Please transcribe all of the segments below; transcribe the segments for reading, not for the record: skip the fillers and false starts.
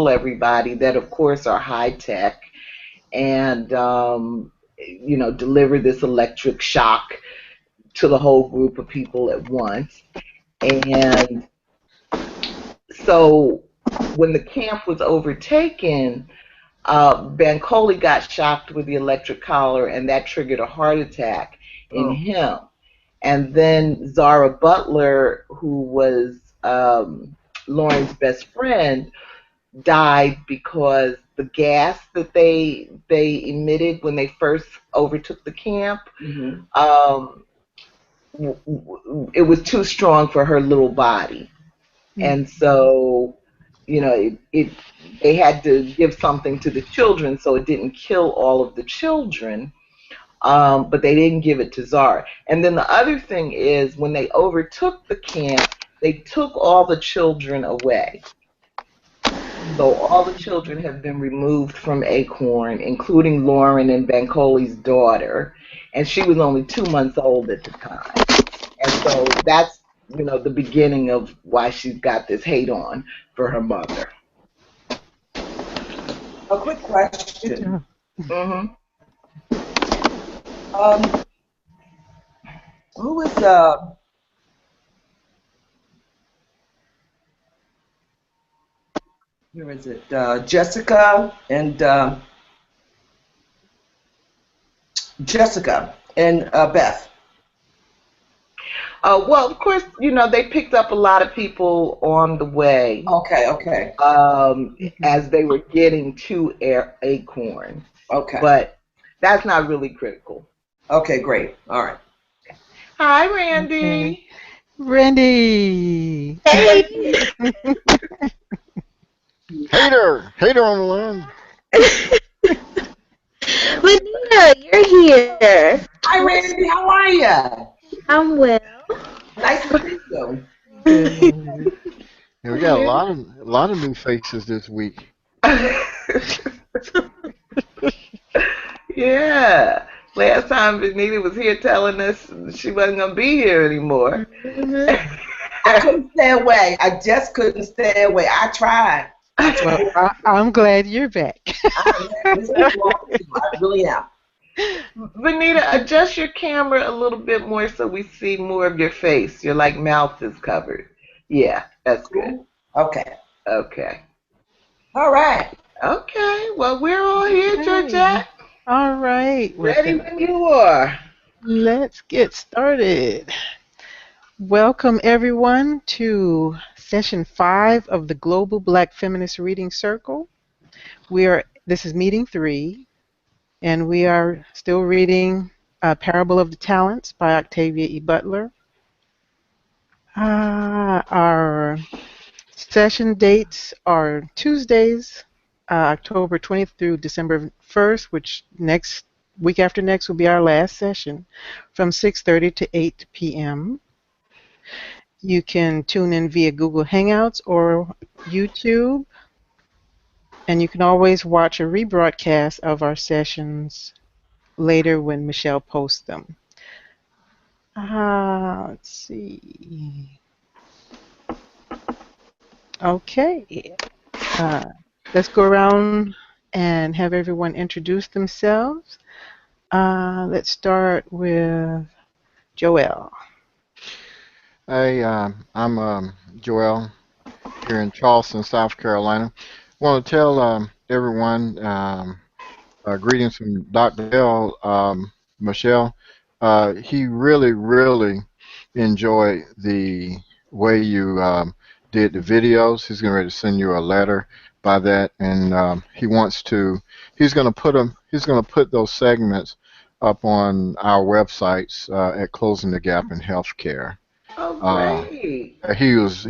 everybody that, of course, are high tech and, deliver this electric shock to the whole group of people at once. And so when the camp was overtaken, Bancoli got shocked with the electric collar, and that triggered a heart attack in him. And then Zara Butler, who was Lauren's best friend, died because the gas that they emitted when they first overtook the camp, it was too strong for her little body. And so, they had to give something to the children so it didn't kill all of the children, but they didn't give it to Zara. And then the other thing is, when they overtook the camp, they took all the children away. So all the children have been removed from Acorn, including Lauren and Bancoli's daughter, and she was only 2 months old at the time. And so that's, the beginning of why she's got this hate on for her mother. A quick question. Who is where is it? Jessica and Beth. Well, of course, they picked up a lot of people on the way. Okay. As they were getting to Acorn. Okay. But that's not really critical. Okay, great. All right. Hi, Randie. Okay. Randie. Hey. Hater on the line. Venita, you're here. Hi, Randie. How are you? I'm well. Nice to meet you. Yeah, we got a lot of new faces this week. Yeah. Last time Venita was here telling us she wasn't going to be here anymore. I couldn't stay away. I just couldn't stay away. I tried. Well, I'm glad you're back. I really am. Venita, adjust your camera a little bit more so we see more of your face. Your mouth is covered. Yeah, that's good. Okay. All right. Okay. Well, we're all here, Georgette. All right. Ready when you are. Let's get started. Welcome, everyone, to Session 5 of the Global Black Feminist Reading Circle. This is meeting 3, and we are still reading Parable of the Talents by Octavia E. Butler. Our session dates are Tuesdays, October 20th through December 1st, which week after next will be our last session, from 6:30 to 8 p.m. You can tune in via Google Hangouts or YouTube, and you can always watch a rebroadcast of our sessions later when Michelle posts them. Let's see. Okay. Let's go around and have everyone introduce themselves. Let's start with Joel. Hey, I'm Joel here in Charleston, South Carolina. I want to tell everyone greetings from Dr. L. Michelle. He really enjoyed the way you did the videos. He's getting ready to send you a letter by that, and he's going to put those segments up on our websites at Closing the Gap in Healthcare. Oh, great. He was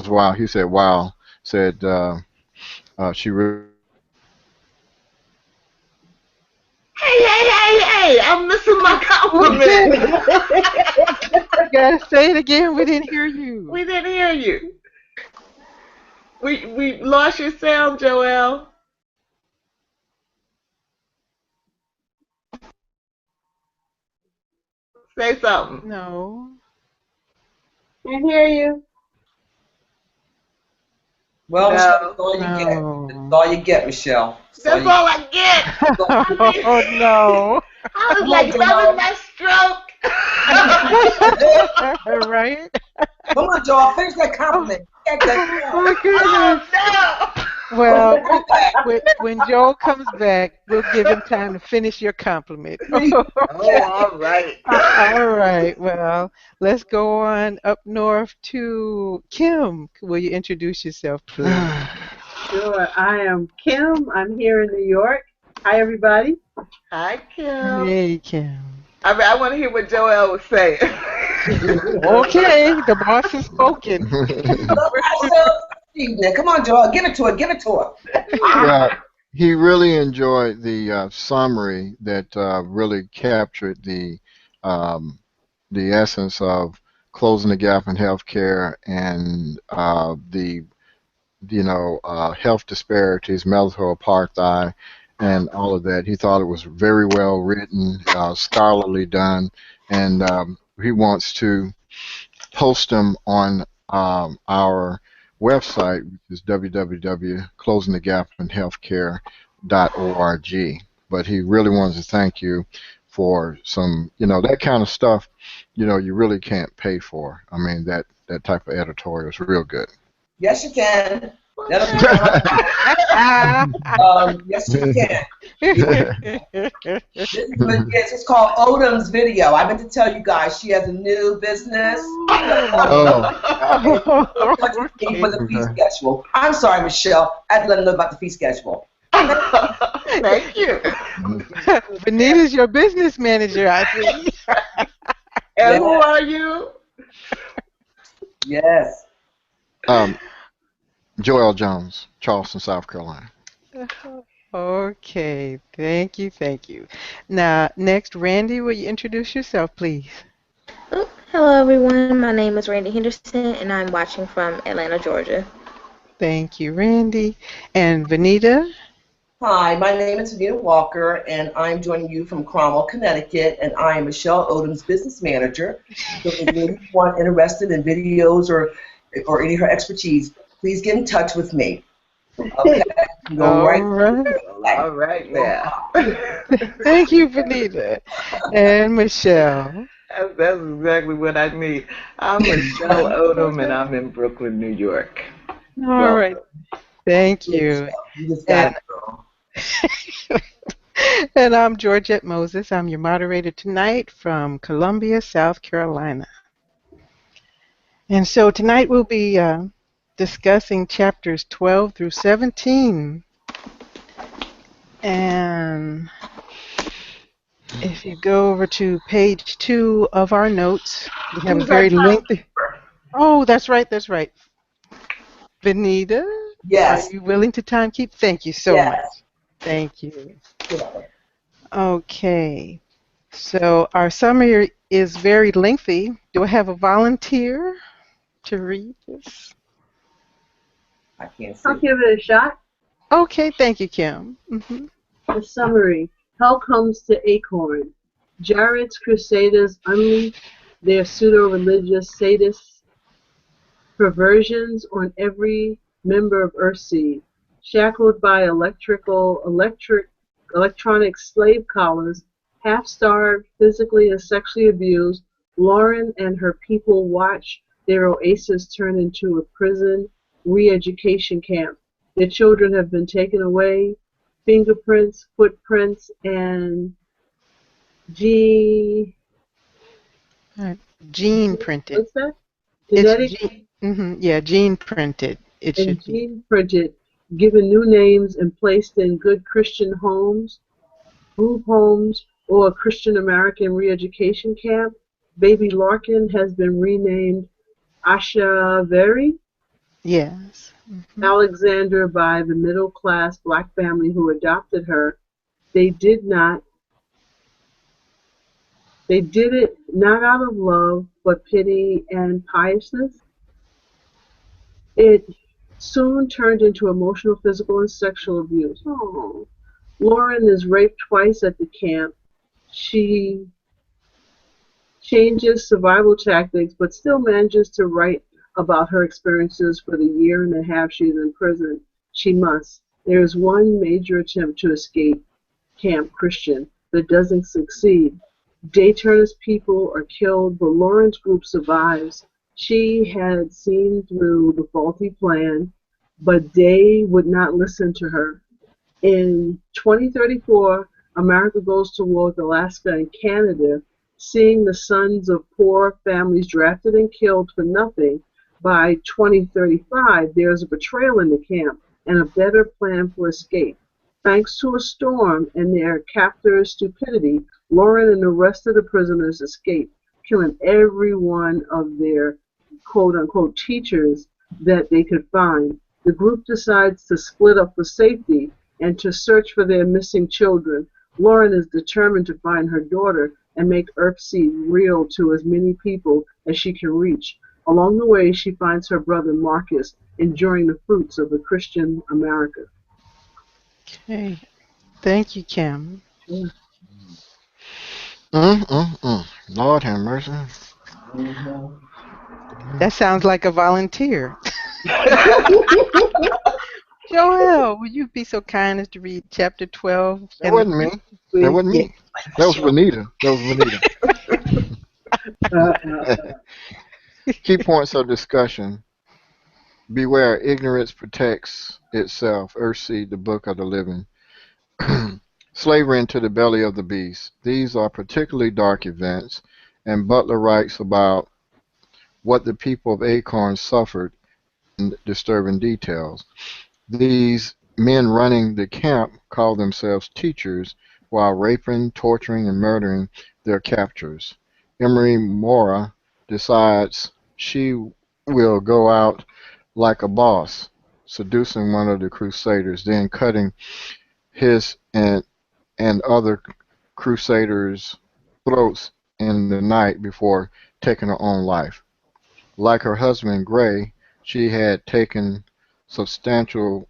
wow. He said wow. Said she really. Hey! I'm missing my compliment. You gotta say it again. We didn't hear you. We didn't hear you. We lost your sound, Joel. Say something. No. I hear you. Well, Michelle, No. that's all you get. That's No. all you get, Michelle. That's all I get. I mean, Oh no. I was Come on, like loving Joel. my stroke. Right? Come on, Joel. Finish that Oh, compliment. Get that oh my goodness. Oh no. Well, when Joel comes back, we'll give him time to finish your compliment. Oh, all right. All right. Well, let's go on up north to Kim. Will you introduce yourself, please? Sure. I am Kim. I'm here in New York. Hi, everybody. Hi, Kim. Hey, Kim. I want to hear what Joel was saying. Okay, the boss has spoken. Love ourselves this evening. Come on, Joel. Give it to her. Give it to her. Well, he really enjoyed the summary that really captured the essence of closing the gap in healthcare and the health disparities, medical apartheid, and all of that. He thought it was very well written, scholarly done, and he wants to post them on our website, which is www.closingthegapinhealthcare.org. But he really wants to thank you for some, that kind of stuff, you really can't pay for. I mean, that type of editorial is real good. Yes, you can. That'll be yes, you can. This is what it is. It's called Odom's Video. I meant to tell you guys, she has a new business. Oh, For the fee schedule. I'm sorry, Michelle. I had to let them know about the fee schedule. Thank you. Venita's your business manager, I think. And who are you? Yes. Joel Jones, Charleston, South Carolina. Okay, thank you, thank you. Now, next, Randie, will you introduce yourself, please? Oh, hello, everyone. My name is Randie Henderson, and I'm watching from Atlanta, Georgia. Thank you, Randie. And Venita? Hi, my name is Venita Walker, and I'm joining you from Cromwell, Connecticut, and I am Michelle Odom's business manager. So if anyone interested in videos or any of her expertise, please get in touch with me. Okay, go right. All right now. Thank you, Venita. And Michelle. That's exactly what I need. I'm Michelle Odom, and I'm in Brooklyn, New York. All right. Thank you. You just got it, girl. And I'm Georgette Moses. I'm your moderator tonight from Columbia, South Carolina. And so tonight we'll be discussing chapters 12 through 17. And if you go over to page 2 of our notes, we have a very lengthy... Oh, that's right, that's right. Venita? Yes. Are you willing to time keep? Thank you so much. Thank you. Okay. So our summary is very lengthy. Do I have a volunteer to read this? I can't see. I'll give it a shot. Okay, thank you, Kim. The summary. Hell comes to Acorn. Jarret's Crusaders unleash their pseudo-religious sadist perversions on every member of Earthseed. Shackled by electronic slave collars, half-starved, physically and sexually abused, Lauren and her people watch their oasis turn into a prison reeducation camp. Their children have been taken away. Fingerprints, footprints, and gene printed. What's that? Genetic. Gene printed. It And should be. gene printed, given new names and placed in good Christian homes, group homes, or a Christian American re-education camp. Baby Larkin has been renamed Asha Vere Yes. Alexander by the middle-class black family who adopted her. They did it not out of love, but pity and piousness. It soon turned into emotional, physical, and sexual abuse. Oh. Lauren is raped twice at the camp. She changes survival tactics, but still manages to write about her experiences for the year and a half she's in prison. She must. There is one major attempt to escape Camp Christian that doesn't succeed. Day Turner's people are killed, but Lauren's group survives. She had seen through the faulty plan, but Day would not listen to her. In 2034, America goes towards Alaska and Canada, seeing the sons of poor families drafted and killed for nothing. By 2035, there is a betrayal in the camp and a better plan for escape. Thanks to a storm and their captors' stupidity, Lauren and the rest of the prisoners escape, killing every one of their quote-unquote teachers that they could find. The group decides to split up for safety and to search for their missing children. Lauren is determined to find her daughter and make Earthseed real to as many people as she can reach. Along the way, she finds her brother Marcus enjoying the fruits of a Christian America. Okay. Thank you, Kim. Sure. Lord have mercy. That sounds like a volunteer. Joel, would you be so kind as to read chapter 12? That wasn't me. That wasn't me. That was Venita. That was Venita. Key points of discussion. Beware, ignorance protects itself. Earthseed, the book of the living. Slavery into the belly of the beast. These are particularly dark events, and Butler writes about what the people of Acorn suffered in disturbing details. These men running the camp call themselves teachers while raping, torturing, and murdering their captors. Emery Mora decides she will go out like a boss, seducing one of the Crusaders, then cutting his and other Crusaders' throats in the night before taking her own life. Like her husband Gray, she had taken substantial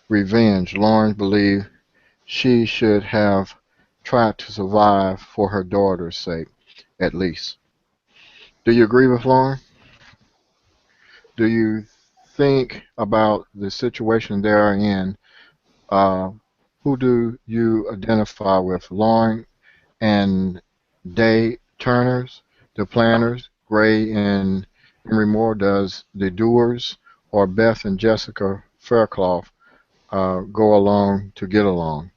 revenge. Lauren believed she should have tried to survive for her daughter's sake, at least. Do you agree with Lauren? Do you think about the situation they are in? Uh, who do you identify with? Lauren and Day Turners, the planners, Gray and Emery Moore does the doers, or Beth and Jessica Fairclough go along to get along?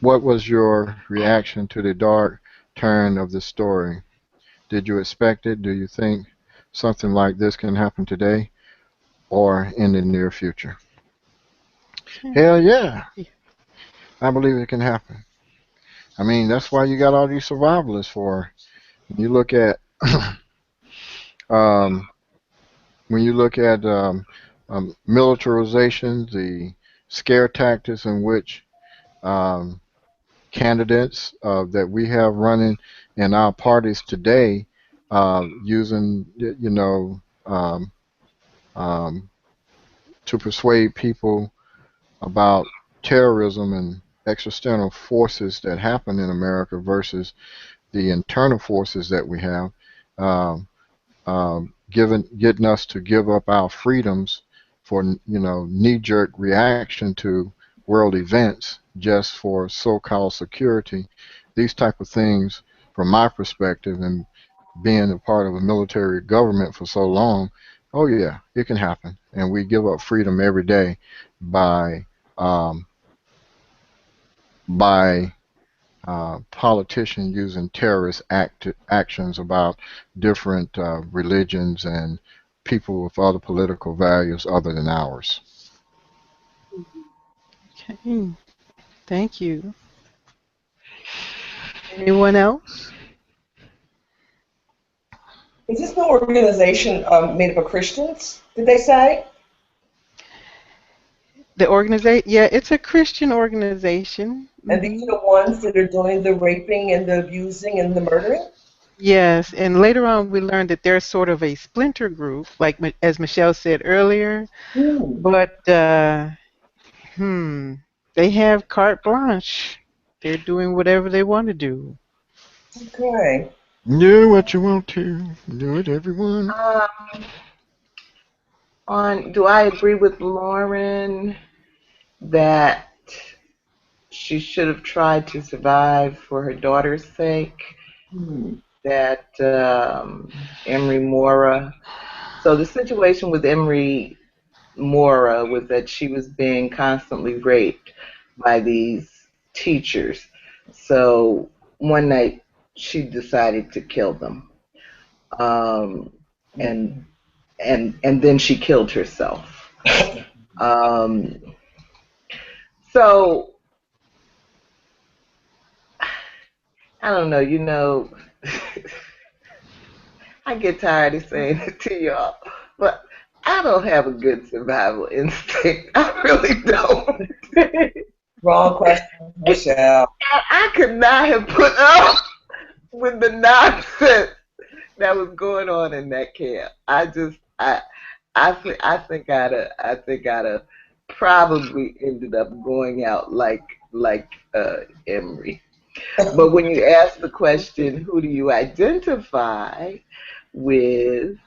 What was your reaction to the dark turn of the story? Did you expect it? Do you think something like this can happen today or in the near future? Hell yeah, I believe it can happen. I mean, that's why you got all these survivalists for. You look at um, when you look at militarization, the scare tactics in which um, candidates that we have running in our parties today, using, um, to persuade people about terrorism and external forces that happen in America versus the internal forces that we have. Um, Getting us to give up our freedoms for knee-jerk reaction to world events just for so-called security. These type of things, from my perspective, and being a part of a military government for so long, oh yeah, it can happen, and we give up freedom every day by um, by politicians using terrorist actions about different religions and people with other political values other than ours. Okay. Thank you. Anyone else? Is this new organization made up of Christians, did they say? The organization, yeah, it's a Christian organization. And these are the ones that are doing the raping and the abusing and the murdering? Yes, and later on we learned that they're sort of a splinter group, like as Michelle said earlier. But they have carte blanche. They're doing whatever they want to do. Okay. Do what you want to. Do it, everyone. Do I agree with Lauren that she should have tried to survive for her daughter's sake? That Emery Mora. So the situation with Emery Mora was that she was being constantly raped by these teachers. So one night she decided to kill them, and then she killed herself. Um, so I don't know. I get tired of saying it to y'all, but I don't have a good survival instinct. I really don't. Wrong question, Michelle. I could not have put up with the nonsense that was going on in that camp. I think I'd have probably ended up going out like Emery. But when you ask the question, who do you identify with?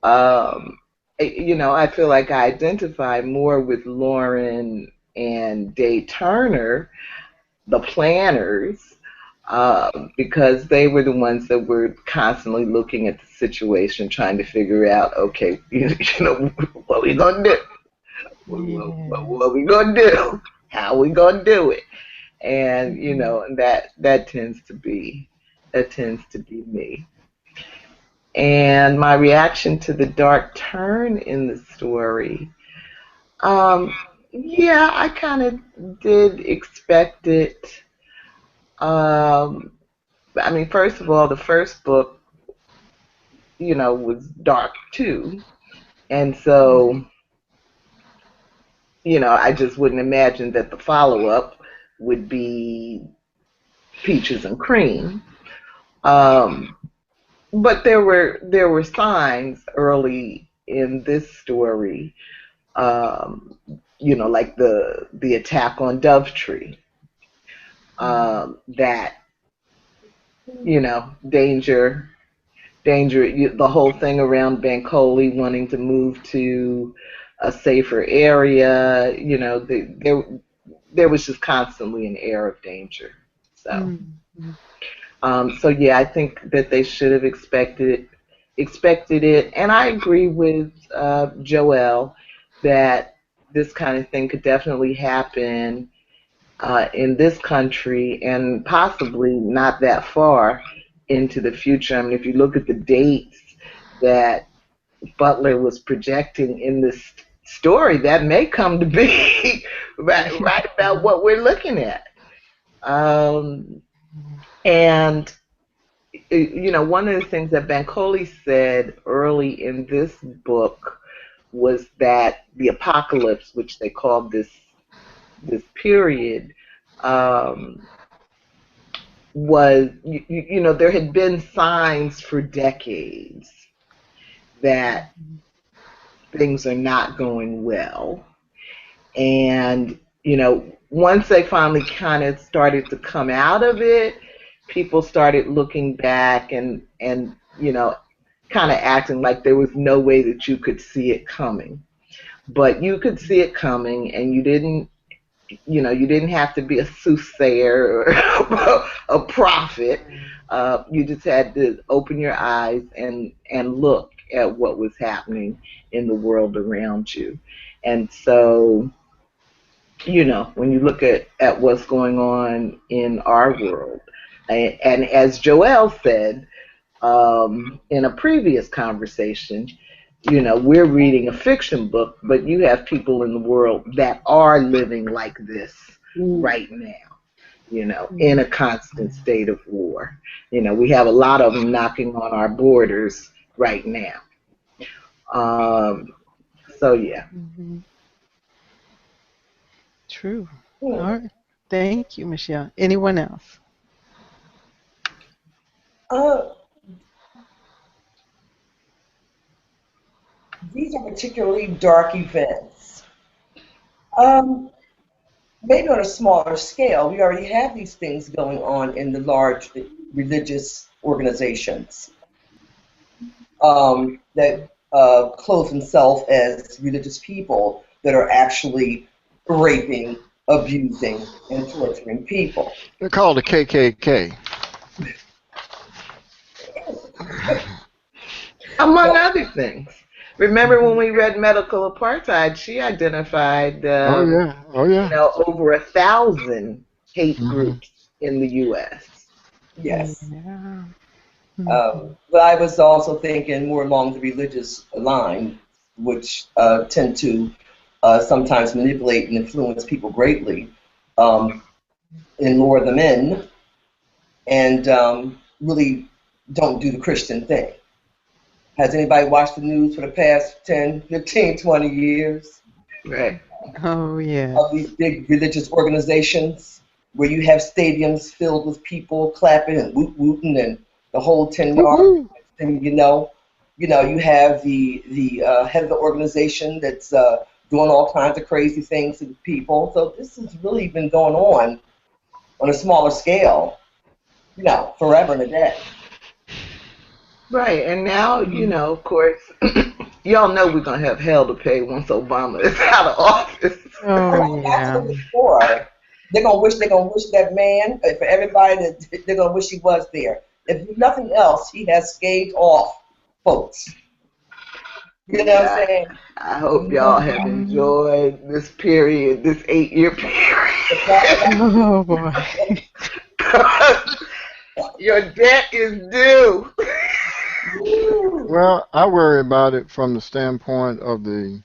I feel like I identify more with Lauren and Day Turner, the planners, because they were the ones that were constantly looking at the situation, trying to figure out, okay, what we gonna do? What we gonna do? How we gonna do it? And and that tends to be me. And my reaction to the dark turn in the story, yeah, I kind of did expect it. I mean, first of all, the first book, was dark too. And so, I just wouldn't imagine that the follow-up would be peaches and cream. But there were signs early in this story, like the attack on Dovetree, that danger, the whole thing around Bancoli wanting to move to a safer area, there was just constantly an air of danger. So yeah, I think that they should have expected it, and I agree with Joelle that this kind of thing could definitely happen in this country and possibly not that far into the future. I mean, if you look at the dates that Butler was projecting in this story, that may come to be right about what we're looking at. And one of the things that Bancoli said early in this book was that the apocalypse, which they called this period, was, there had been signs for decades that things are not going well. And, once they finally kind of started to come out of it, people started looking back and kind of acting like there was no way that you could see it coming. But you could see it coming, and you didn't have to be a soothsayer or a prophet. You just had to open your eyes and look at what was happening in the world around you. And so, when you look at what's going on in our world, and as Joelle said in a previous conversation, we're reading a fiction book, but you have people in the world that are living like this right now, in a constant state of war. We have a lot of them knocking on our borders right now. So, yeah. True. All right. Thank you, Michelle. Anyone else? These are particularly dark events. Maybe on a smaller scale, we already have these things going on in the large religious organizations that clothe themselves as religious people that are actually raping, abusing, and torturing people. They're called the KKK. Among Well, other things. Remember when we read Medical Apartheid, she identified, Oh yeah, oh yeah. over 1,000 hate Hmm. groups in the U.S. yes. Yeah. Mhm. But I was also thinking more along the religious line, which tend to sometimes manipulate and influence people greatly, um, and lure them in, and really don't do the Christian thing. Has anybody watched the news for the past 10, 15, 20 years Right. Oh of these yes. big religious organizations where you have stadiums filled with people clapping and wooting and the whole 10 yards? Woohoo! And you have the head of the organization that's doing all kinds of crazy things to the people. So this has really been going on a smaller scale, forever and a day. Right. And now, Mm. of course, y'all know we're going to have hell to pay once Obama is out of office. Oh That's yeah. what it's for. They're gonna wish that man for everybody that they're gonna wish he was there. If nothing else, he has staved off folks. You know what I'm Yeah. saying? I hope y'all have enjoyed this period, this 8-year The fact period. that Oh boy. Your debt is due. woo, Well, I worry about it from the standpoint of the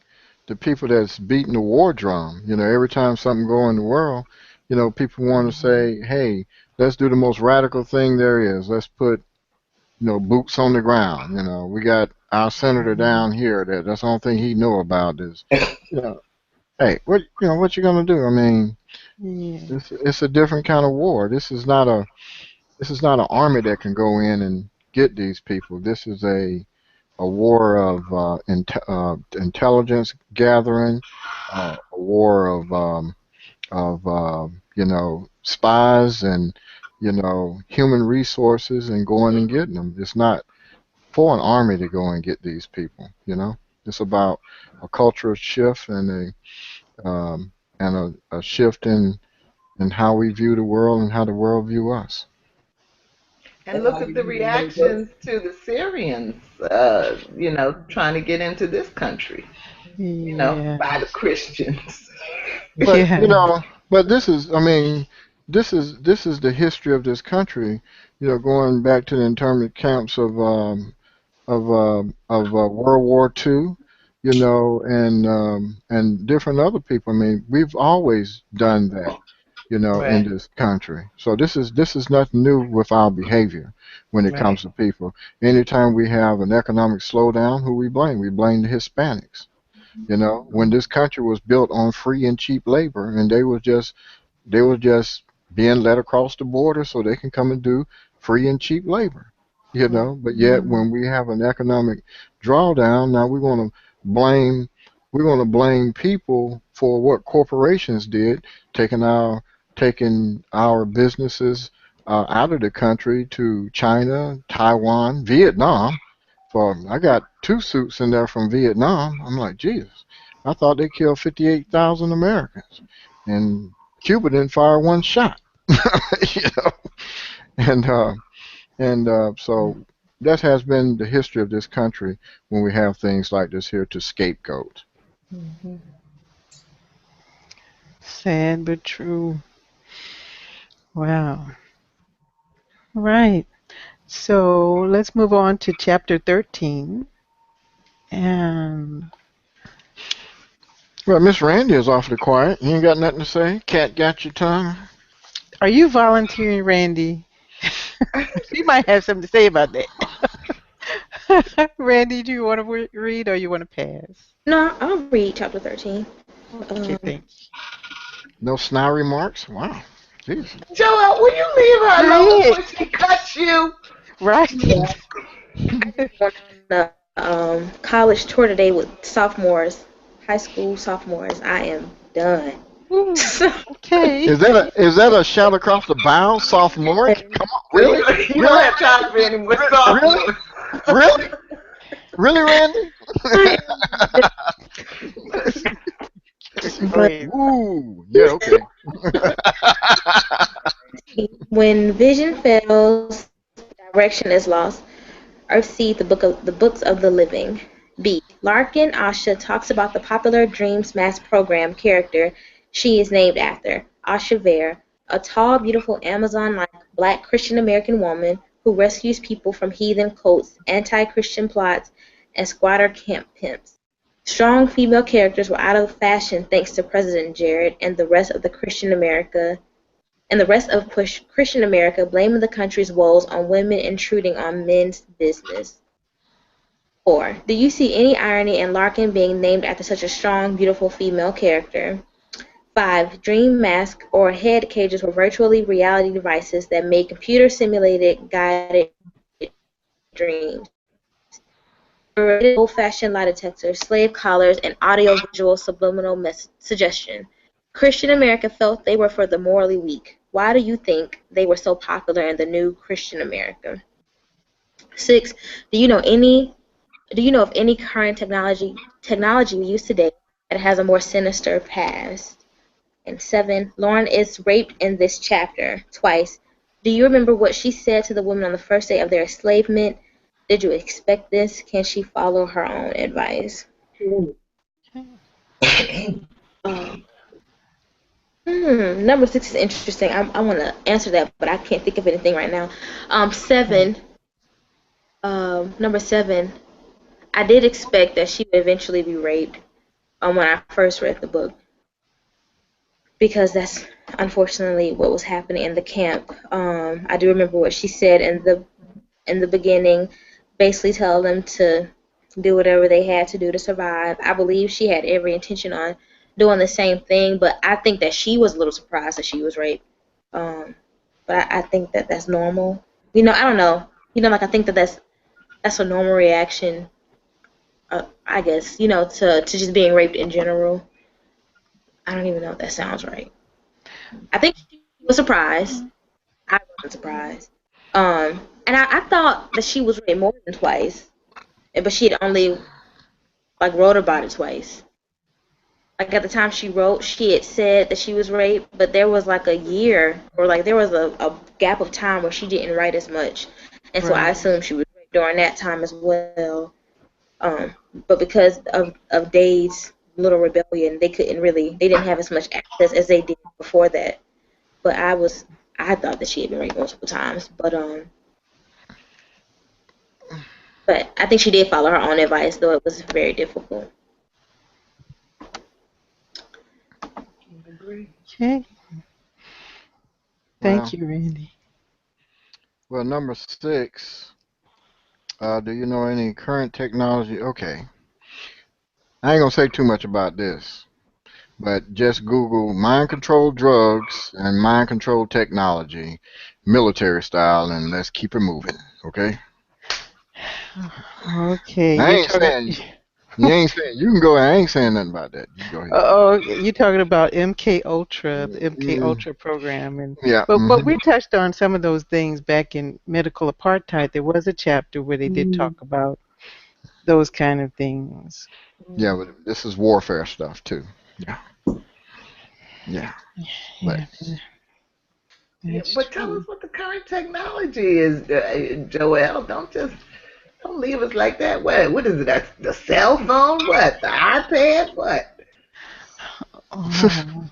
people that's beating the war drum. Every time something go in the world, people want to say, "Hey, let's do the most radical thing there is. Let's put, boots on the ground." We got our senator down here. That's the only thing he know about is, you know, hey, what you gonna do? I mean, Yeah. it's a different kind of war. This is not an army that can go in and get these people. This is a war of intelligence gathering, a war of spies and human resources and going and getting them. It's not for an army to go and get these people. It's about a cultural shift and a shift in how we view the world and how the world view us. And and look how at you the do the work. reactions to the Syrians, trying to get into this country, by the Yes. Christians. But Yeah. I mean, this is the history of this country. Going back to the internment camps of World War II, and different other people. I mean, we've always done that, in Right, this country. So this is nothing new with our behavior when it right, comes to people. Anytime we have an economic slowdown, who we blame? We blame the Hispanics. When this country was built on free and cheap labor, and they were just being let across the border so they can come and do free and cheap labor. But yet Mhm. when we have an economic drawdown, now we want to blame people for what corporations did, taking our businesses out of the country to China, Taiwan, Vietnam. I got two suits in there from Vietnam. I'm like, Jesus, I thought they killed 58,000 Americans, and Cuba didn't fire one shot. you know, and so that has been the history of this country when we have things like this here to scapegoat. hmm Sad but true. Wow. Right. So let's move on to chapter 13. And Well, Miss Randy is awfully quiet. You ain't got nothing to say. Cat got your tongue. are you volunteering, Randy? She might have something to say about that. Randy, do you want to read or you want to pass? No, I'll read chapter 13. Okay, Um, thanks. No snide remarks. Wow. Jeez. Joel, will you leave her alone Right. before she cuts you? Right. yeah, going on the college tour today with sophomores, high school sophomores. I am done. Ooh, okay. Is that a shout across the bow, sophomoric? Come on, really, You don't really, have time for any more really, sophomores. really, really, Randy? But Ooh, yeah, okay. when vision fails, direction is lost. Earthseed, the books of the living. B. Larkin Asha talks about the popular Dreams Mask program character she is named after, Asha Vere, a tall, beautiful Amazon-like black Christian American woman who rescues people from heathen cults, anti-Christian plots, and squatter camp pimps. Strong female characters were out of fashion thanks to President Jarret and the rest of Christian America blaming the country's woes on women intruding on men's business. 4. Do you see any irony in Larkin being named after such a strong, beautiful female character? 5. Dream masks or head cages were virtually reality devices that made computer-simulated guided dreams. They were rated old-fashioned lie detectors, slave collars, and audio-visual subliminal suggestion. Christian America felt they were for the morally weak. Why do you think they were so popular in the new Christian America? 6. Do you know of any current technology we use today that has a more sinister past? And 7. Lauren is raped in this chapter twice. Do you remember what she said to the women on the first day of their enslavement? Did you expect this? Can she follow her own advice? Number 6 is interesting. I want to answer that, but I can't think of anything right now. 7. Number 7. I did expect that she would eventually be raped when I first read the book, because that's unfortunately what was happening in the camp. I do remember what she said in the beginning, basically telling them to do whatever they had to do to survive. I believe she had every intention on doing the same thing, but I think that she was a little surprised that she was raped. But I think that that's normal. I don't know. Like I think that that's a normal reaction. I guess to just being raped in general. I don't even know if that sounds right. I think she was surprised. I wasn't surprised. And I thought that she was raped more than twice, but she had only wrote about it twice. Like at the time she wrote, she had said that she was raped, but there was a year or there was a gap of time where she didn't write as much, and so I Right. assumed she was raped during that time as well. But because of Dave's little rebellion, they didn't have as much access as they did before that. But I thought that she had been raped multiple times, but I think she did follow her own advice, though it was very difficult. Okay. Thank Well, you, Randy. well, number 6. Do you know any current technology? Okay, I ain't gonna say too much about this, but just Google mind control drugs and mind control technology, military style, and let's keep it moving. Okay. Okay, I you're ain't talking. saying you ain't saying you can go. I ain't saying nothing about that. You go ahead. Oh, you're talking about MK Ultra, the MK Mm, Ultra program, and yeah. but we touched on some of those things back in medical apartheid. There was a chapter where they did talk about those kind of things. Yeah, but this is warfare stuff too. Yeah. Yeah. But Yeah, Yeah, that's but tell us true. what the current technology is, Joelle. Don't leave us like that. What is it? The cell phone? What? The iPad? What? Oh,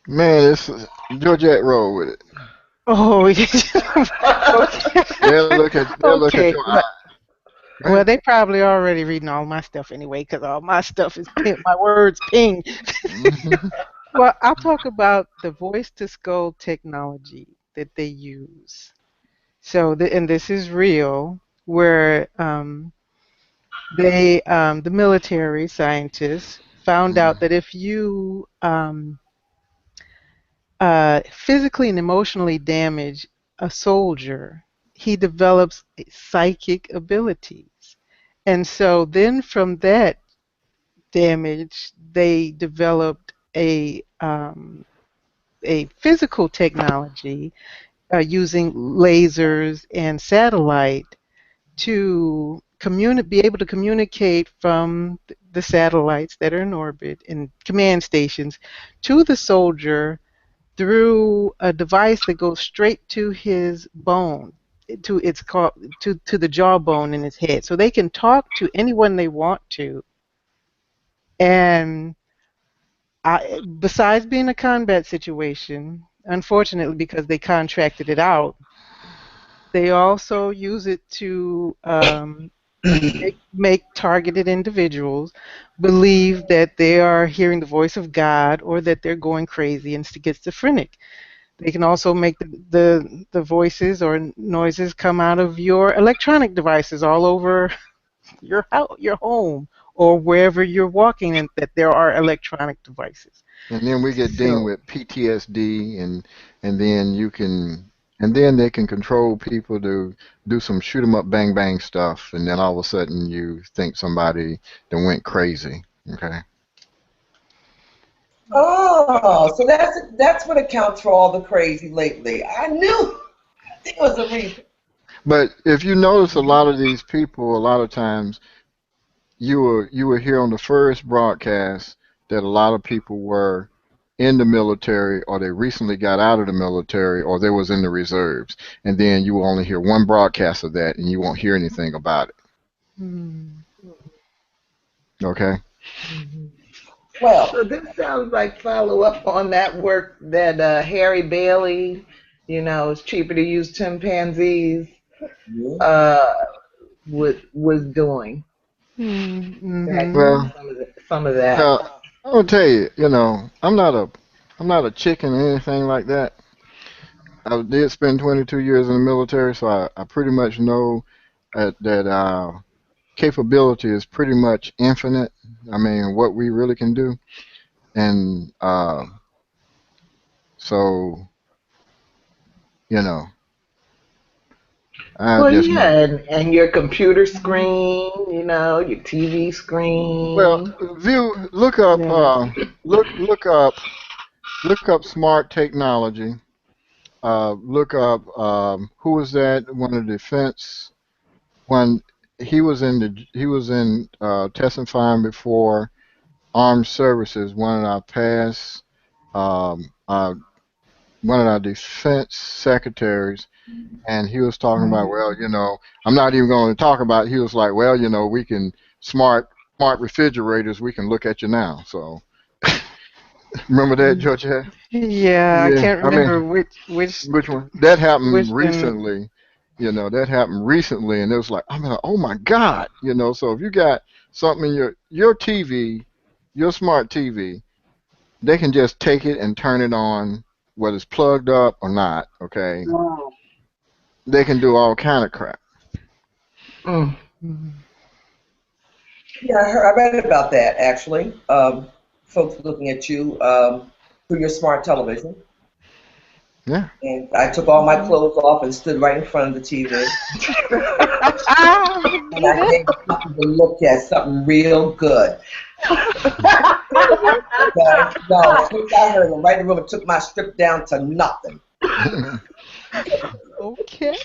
man, this is Georgette roll with it. oh, okay, They'll look at okay. your eye. Well, Go well, ahead. they probably already reading all my stuff anyway, because all my stuff is my words ping. Hmm. Well, I'll talk about the voice to skull technology that they use. So, and this is real, where the military scientists found out that if you physically and emotionally damage a soldier, he develops psychic abilities. And so then from that damage, they developed a a physical technology using lasers and satellite to be able to communicate from the satellites that are in orbit and command stations to the soldier through a device that goes straight to his bone, to the jawbone in his head, so they can talk to anyone they want to. And besides being a combat situation, unfortunately, because they contracted it out, they also use it to make targeted individuals believe that they are hearing the voice of God or that they're going crazy and schizophrenic. They can also make the voices or noises come out of your electronic devices all over your house, your home, or wherever you're walking, and that there are electronic devices. And then we get dinged So, with PTSD, and then they can control people to do some shoot 'em up bang bang stuff, and then all of a sudden you think somebody that went crazy. Okay. Oh, so that's what accounts for all the crazy lately. I knew there was a reason. But if you notice, a lot of these people, a lot of times, you were here on the first broadcast that a lot of people were in the military, or they recently got out of the military, or they was in the reserves, and then you will only hear one broadcast of that, and you won't hear anything about it. Okay. Well, So this sounds like follow up on that work that Harry Bailey, it's cheaper to use chimpanzees, was doing. Well, Some of that. now, I'll tell you, I'm not a chicken or anything like that. I did spend 22 years in the military, so I pretty much know that capability is pretty much infinite. I mean, what we really can do, and so you know, I Well, just know. yeah, and your computer screen, your TV Well, screen. look up, yeah. look up smart technology. Look up who was that? One of the defense. One he was in testifying before armed services. Um, uh, one of our defense secretaries, and he was talking about, well, I'm not even going to talk about it. He was like, well, we can smart refrigerators. We can look at you now. So remember that, Georgette? Yeah, I Yeah, can't I remember mean, which which one? That happened which thing. recently. That happened recently, and it was like, I mean, oh my God, So if you got something in your TV, your smart TV, they can just take it and turn it on, whether it's plugged up or not. Okay, Wow. they can do all kind of crap. Mm. yeah, I read about that actually. Folks looking at you through your smart television. Yeah. And I took all my clothes off and stood right in front of the TV. And I gave them something to look at, something real good. Okay? No, as soon as I heard them right in the room, it took my strip down to nothing. Okay.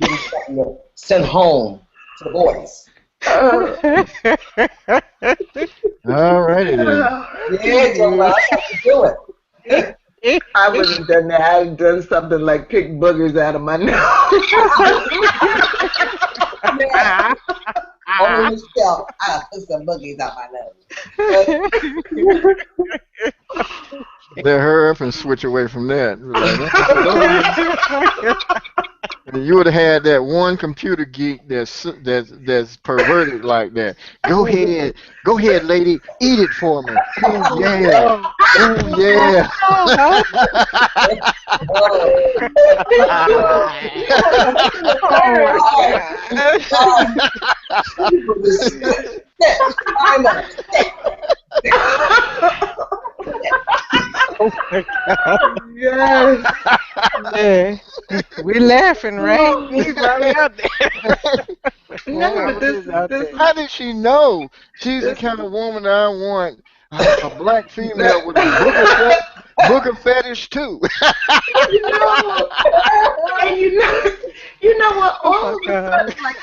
Give me something to send home to the boys. All righty then. Yeah, Joe, I have to do it. I wouldn't have done that. I'd have done something like pick boogers out of my nose. Yeah. Only Michelle, I put some boogies out my nose. Let her up and switch away from that. You would have had that one computer geek that's perverted like that. Go ahead, lady, eat it for me. Oh yeah, oh yeah. Oh my God. Yes. Yeah. We're laughing, right? He's probably out there. No, but He's out there. How did she know? She's the kind of woman I want A black female with a booger fetish too. You know, and you know what? Oh All my of a God. sudden, like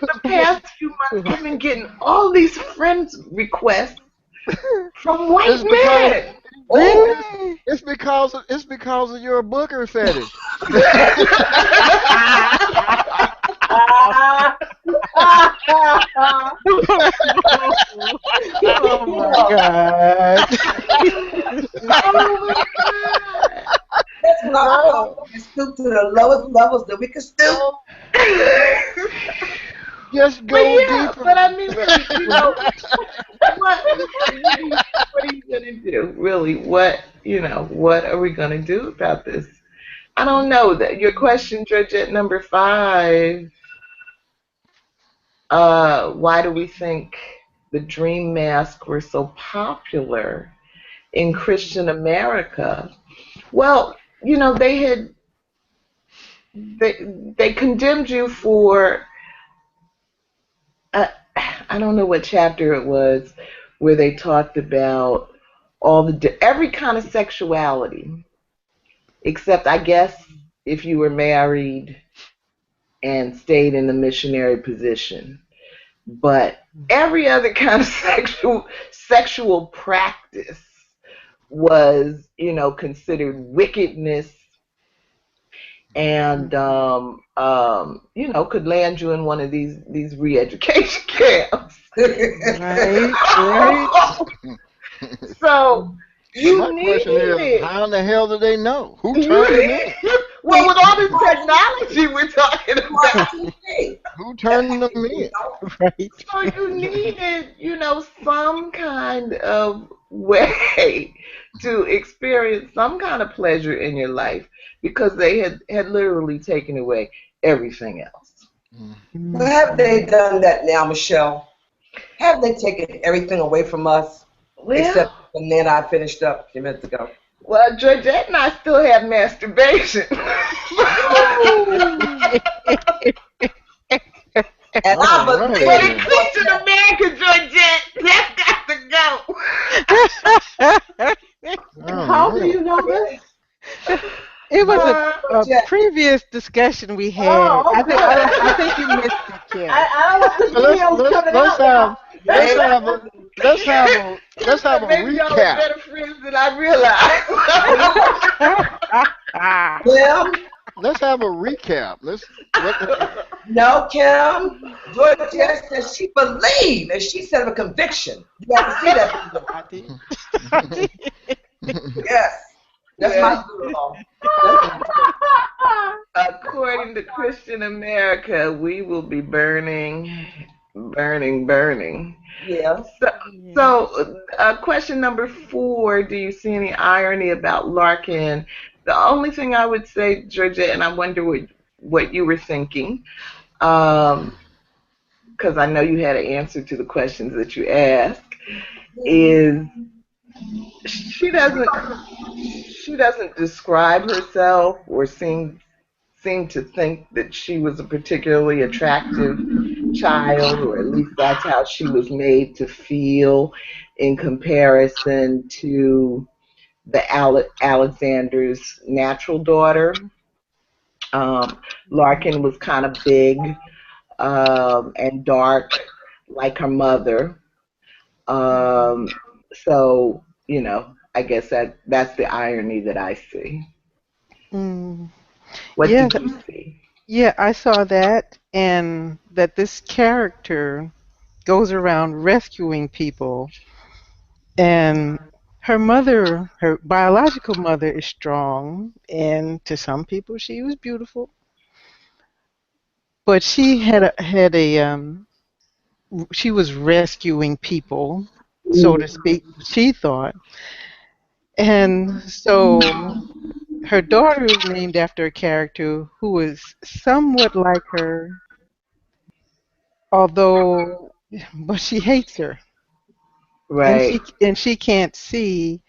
the past few months, I've been getting all these friends requests from white It's because men. Really? it's because of your booger fetish. Oh my God. Oh my god! That's what I call No, when we stoop to the lowest levels that we can stoop. no, just But go yeah, deeper. but I mean, really, what are you gonna do? Really, what are we gonna do about this? I don't know. That your question, Georgette, number 5. Why do we think the dream masks were so popular in Christian America? Well, they condemned you for uh, I don't know what chapter it was where they talked about every kind of sexuality, except I guess if you were married and stayed in the missionary position. But every other kind of sexual practice was, considered wickedness and could land you in one of these re-education camps. Right, right. So But you my question is, needed how in the hell do they know who turned them in? well, with all this technology we're talking about, Who turned them in? Right. so you needed, some kind of way to experience some kind of pleasure in your life because they had literally taken away everything else. But have they done that now, Michelle? Have they taken everything away from us Well, except the man I finished up a few minutes ago? well, Georgette and I still have masturbation. And I All righty But in believe then. Christian America, Georgette, that's got to All How do right. you know this? It was go. a previous discussion we had. Oh, okay. I think you missed it, Kim. I don't want So the videos coming let's out now. have let's have a let's have a Maybe y'all are recap. better friends than I realized. Kim. Let's have a recap. No, Kim. Georgette said she believed, and she said of a conviction. You have to see that video. I did. I did. Yes. That's my girl. According to Christian America, we will be burning, burning, burning. Yeah. So, question number 4, do you see any irony about Larkin? The only thing I would say, Georgette, and I wonder what you were thinking, because I know you had an answer to the questions that you asked, is she doesn't describe herself or seem to think that she was a particularly attractive child, or at least that's how she was made to feel in comparison to the Alexander's natural daughter. Larkin was kind of big and dark like her mother. So, I guess that's the irony that I see. Mm. What Yeah, did you see? yeah, I saw that, and that this character goes around rescuing people, and her mother, her biological mother, is strong, and to some people she was beautiful, but she she was rescuing people, so to speak. She thought, and so her daughter is named after a character who is somewhat like her, although, but she hates her, and Right, she can't see,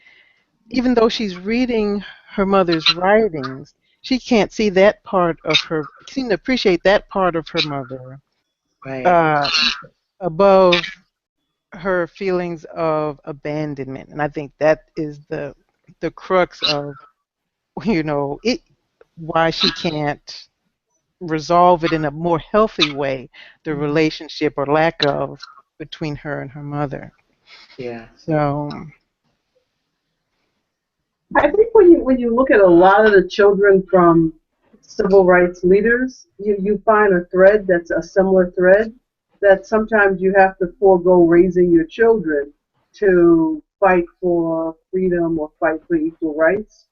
even though she's reading her mother's writings, she can't see that part of her, seem to appreciate that part of her mother. right. Uh, above her feelings of abandonment, and I think that is the crux of it, why she can't resolve it in a more healthy way, the relationship or lack of between her and her mother. Yeah. So I think when you look at a lot of the children from civil rights leaders, you find a thread that's a similar thread that sometimes you have to forego raising your children to fight for freedom or fight for equal rights.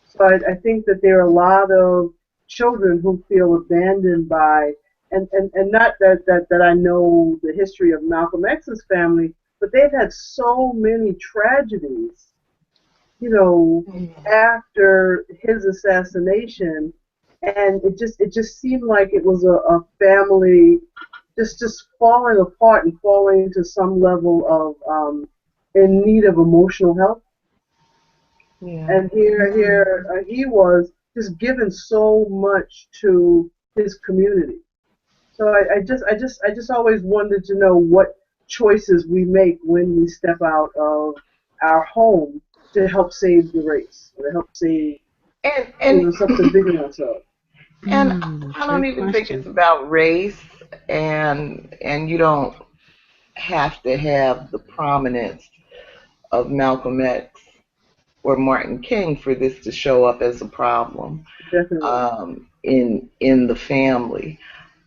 So I think that there are a lot of children who feel abandoned by, and not that I know the history of Malcolm X's family, but they've had so many tragedies, after his assassination, and it just seemed like it was a family just falling apart and falling into some level of in need of emotional help. Yeah. And here he was just given so much to his community. So I just always wanted to know what choices we make when we step out of our home to help save the race, or to help save And something bigger than ourselves. and I don't great even think question. it's about race, and you don't have to have the prominence of Malcolm X or Martin King for this to show up as a problem Definitely. in the family.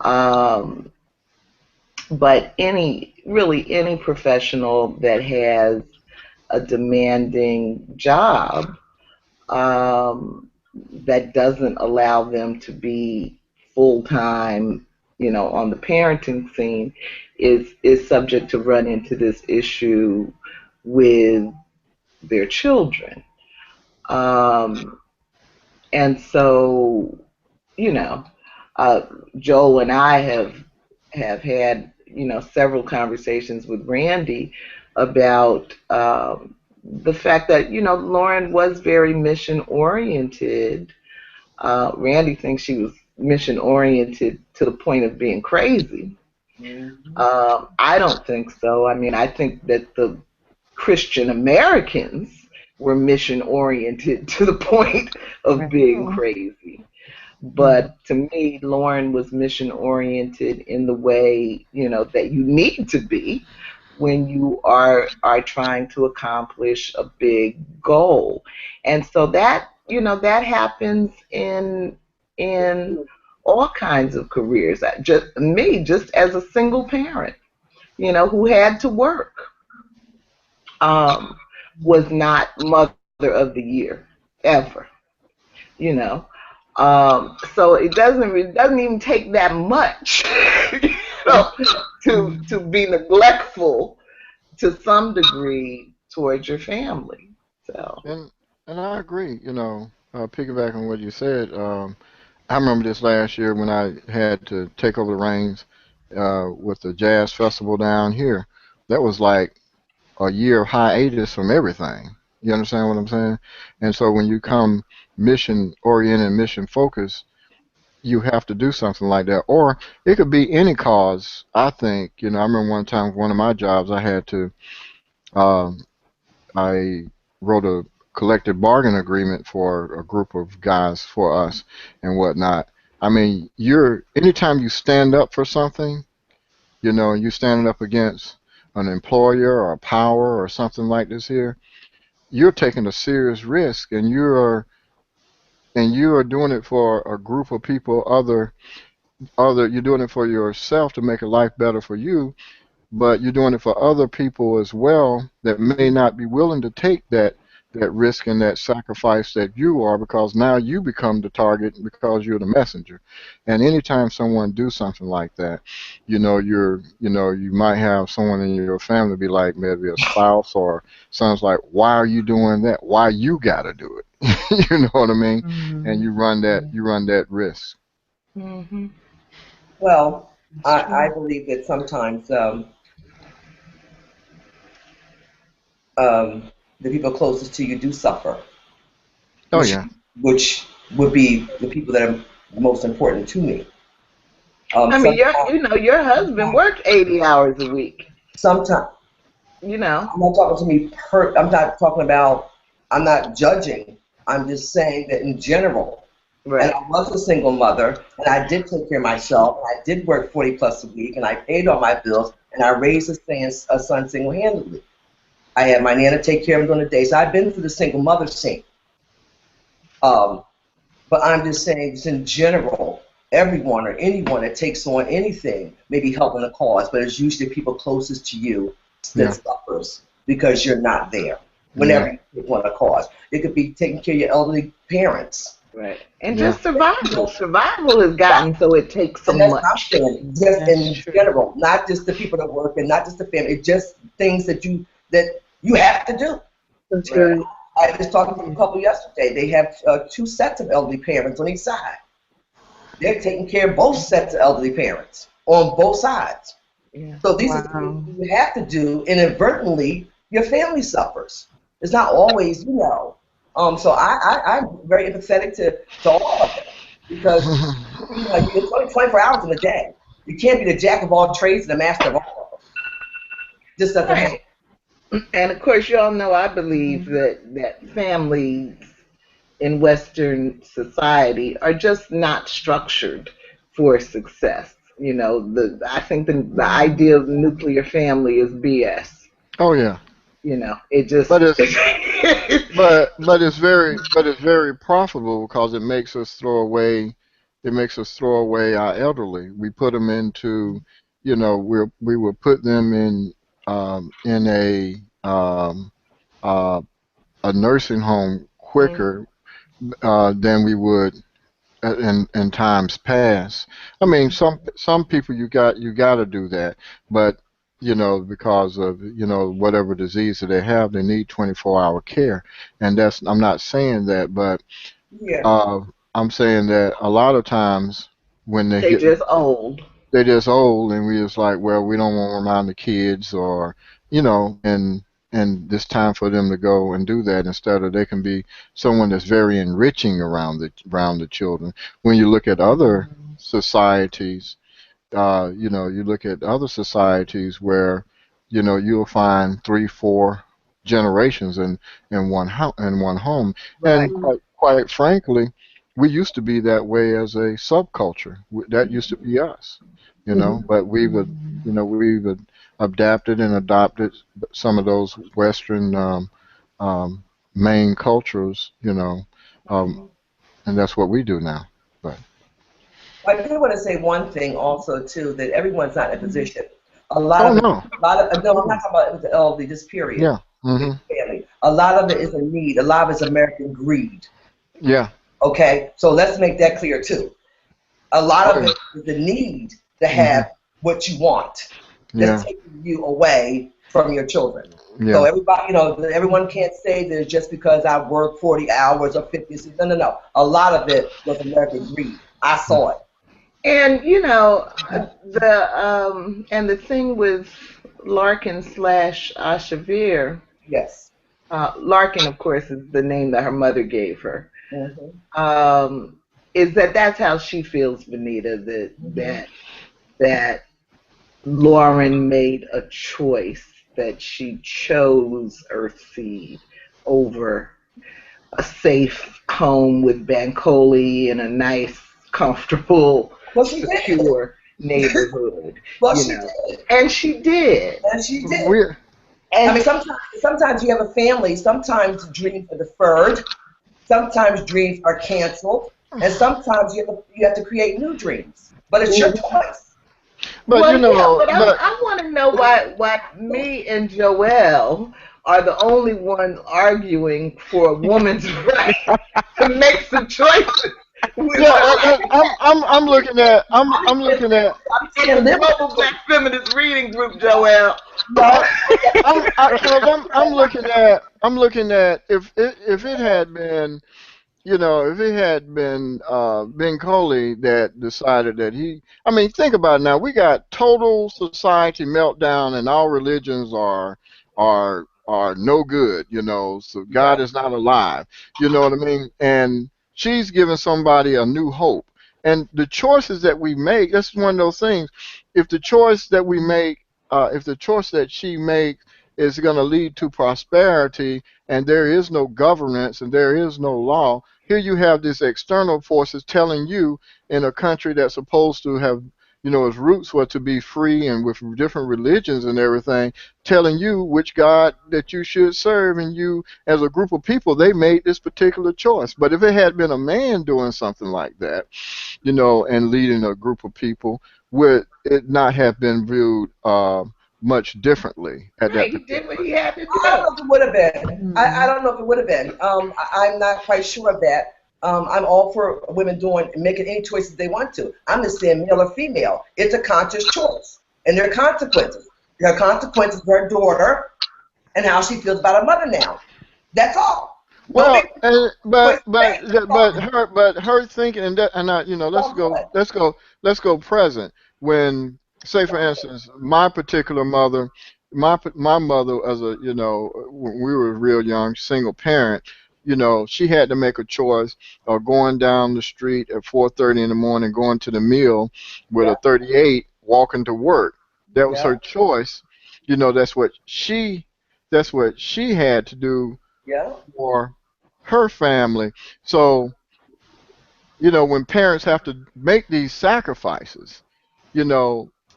Um, but any professional that has a demanding job, um, that doesn't allow them to be full time, on the parenting scene, is subject to run into this issue with their children. Um, and so, you know, uh, Joel and I have had several conversations with Randie about the fact that Lauren was very mission oriented. Randie thinks she was mission oriented to the point of being crazy. I don't think so. I mean, I think that the Christian Americans were mission oriented to the point of being crazy. But to me, Lauren was mission oriented in the way, that you need to be when you are trying to accomplish a big goal. And so that happens in all kinds of careers. Just as a single parent, who had to work, um, was not mother of the year ever, you know. So it doesn't even take that much, know, to be neglectful to some degree towards your family. So And and I agree. Piggyback on what you said. I remember this last year when I had to take over the reins with the jazz festival down here. That was like a year of hiatus from everything. You understand what I'm saying? And so when you come mission oriented, mission focused, you have to do something like that. Or it could be any cause. I think, I remember one time, one of my jobs, um, I wrote a collective bargain agreement for a group of guys for us and whatnot. I mean, anytime you stand up for something, you standing up against an employer or a power or something like this here, you're taking a serious risk, and you are doing it for a group of people. You're doing it for yourself to make a life better for you, but you're doing it for other people as well that may not be willing to take that risk and that sacrifice that you are, because now you become the target because you're the messenger. And anytime someone do something like that, you might have someone in your family be like, maybe a spouse or someone's like, why are you doing that? Why you gotta do it? You know what I mean? And you run that risk. hmm Well, That's I true. believe that sometimes the people closest to you do suffer, Oh which yeah. which would be the people that are most important to me. I mean, your husband worked 80 hours a week. Sometimes. You know. I'm not talking to me I'm not talking about, I'm not judging. I'm just saying that in general. Right. And I was a single mother, and I did take care of myself. I did work 40 plus a week, and I paid all my bills, and I raised a son single-handedly. I had my nana take care of him during the day. So I've been through the single mother scene. But I'm just saying, just in general, everyone or anyone that takes on anything may be helping the cause, but it's usually people closest to you that suffers because you're not there whenever you take on a cause. It could be taking care of your elderly parents. Right. And just survival. Survival has gotten so it takes so much. Just in general, not just the people that work and not just the family. It's just things that you have to do. That's right. I was talking to a couple yesterday. They have 2 sets of elderly parents on each side. They're taking care of both sets of elderly parents on both sides. Yeah. So these are things you have to do. Inadvertently, your family suffers. It's not always, So I'm very empathetic to all of it because it's only 24 hours in a day. You can't be the jack of all trades and the master of all. Just doesn't happen. And of course, y'all know I believe that families in Western society are just not structured for success. I think the idea of nuclear family is BS. Oh yeah. It just. But it's very profitable because it makes us throw away our elderly. We put them into, we will put them in a nursing home quicker than we would in times past. I mean, some people you got to do that, but because of whatever disease that they have, they need 24-hour care, and I'm not saying that, but I'm saying that a lot of times when they're just old. They're just old, and we just like, well, we don't want to remind the kids, or and it's time for them to go and do that instead of they can be someone that's very enriching around the children. When you look at other societies, you look at other societies where you'll find 3-4 generations in one home, right. And quite frankly, we used to be that way as a subculture. That used to be us, but we've adapted and adopted some of those Western main cultures, and that's what we do now. But I do want to say one thing also too, that everyone's not in a position. No, I'm not talking about the elderly, just period. Yeah. Mm-hmm. Family. A lot of it is a need. A lot of it is American greed. Yeah. Okay, so let's make that clear too. A lot of it is the need to have what you want. That's taking you away from your children. Yeah. So everybody, everyone can't say that just because I work 40 hours or 50. No. A lot of it was American greed. I saw it. And the thing with Larkin / Asha Vere. Yes. Larkin, of course, is the name that her mother gave her. Mm-hmm. Is that's how she feels, Venita, that Lauren made a choice, that she chose Earthseed over a safe home with Bancoli and a nice, comfortable, secure neighborhood. She did. And she did. I mean, sometimes you have a family. Sometimes dreams are deferred. Sometimes dreams are canceled, and sometimes you have to create new dreams. But it's your choice. But I want to know why me and Joelle are the only ones arguing for a woman's right to make some choices. I'm looking at the Global Black Feminist Reading Group, Joelle. I'm looking at if it had been, if it had been Ben Coley that decided that think about it now. We got total society meltdown, and all religions are no good. So God is not alive. You know what I mean? And she's giving somebody a new hope. And the choices that we make, that's one of those things. If the choice that we make, if the choice that she makes is going to lead to prosperity, and there is no governance and there is no law, here you have these external forces telling you in a country that's supposed to have, its roots were to be free and with different religions and everything, telling you which God that you should serve, and you, as a group of people, they made this particular choice. But if it had been a man doing something like that, and leading a group of people, would it not have been viewed much differently at that Right, he did particular what he had to I don't know do. if it would have been. I don't know if it would have been. I'm not quite sure of that. I'm all for women making any choices they want to. I'm just saying male or female. It's a conscious choice. And there are consequences. There are consequences for her daughter and how she feels about her mother now. That's all. Well, Choice but her thinking, let's go present. When, say for instance, my particular mother, my mother, as a, when we were real young, single parent, she had to make a choice of going down the street at 4:30 in the morning, going to the mill with a 38, walking to work. That was her choice. That's what she had to do for her family. So, when parents have to make these sacrifices,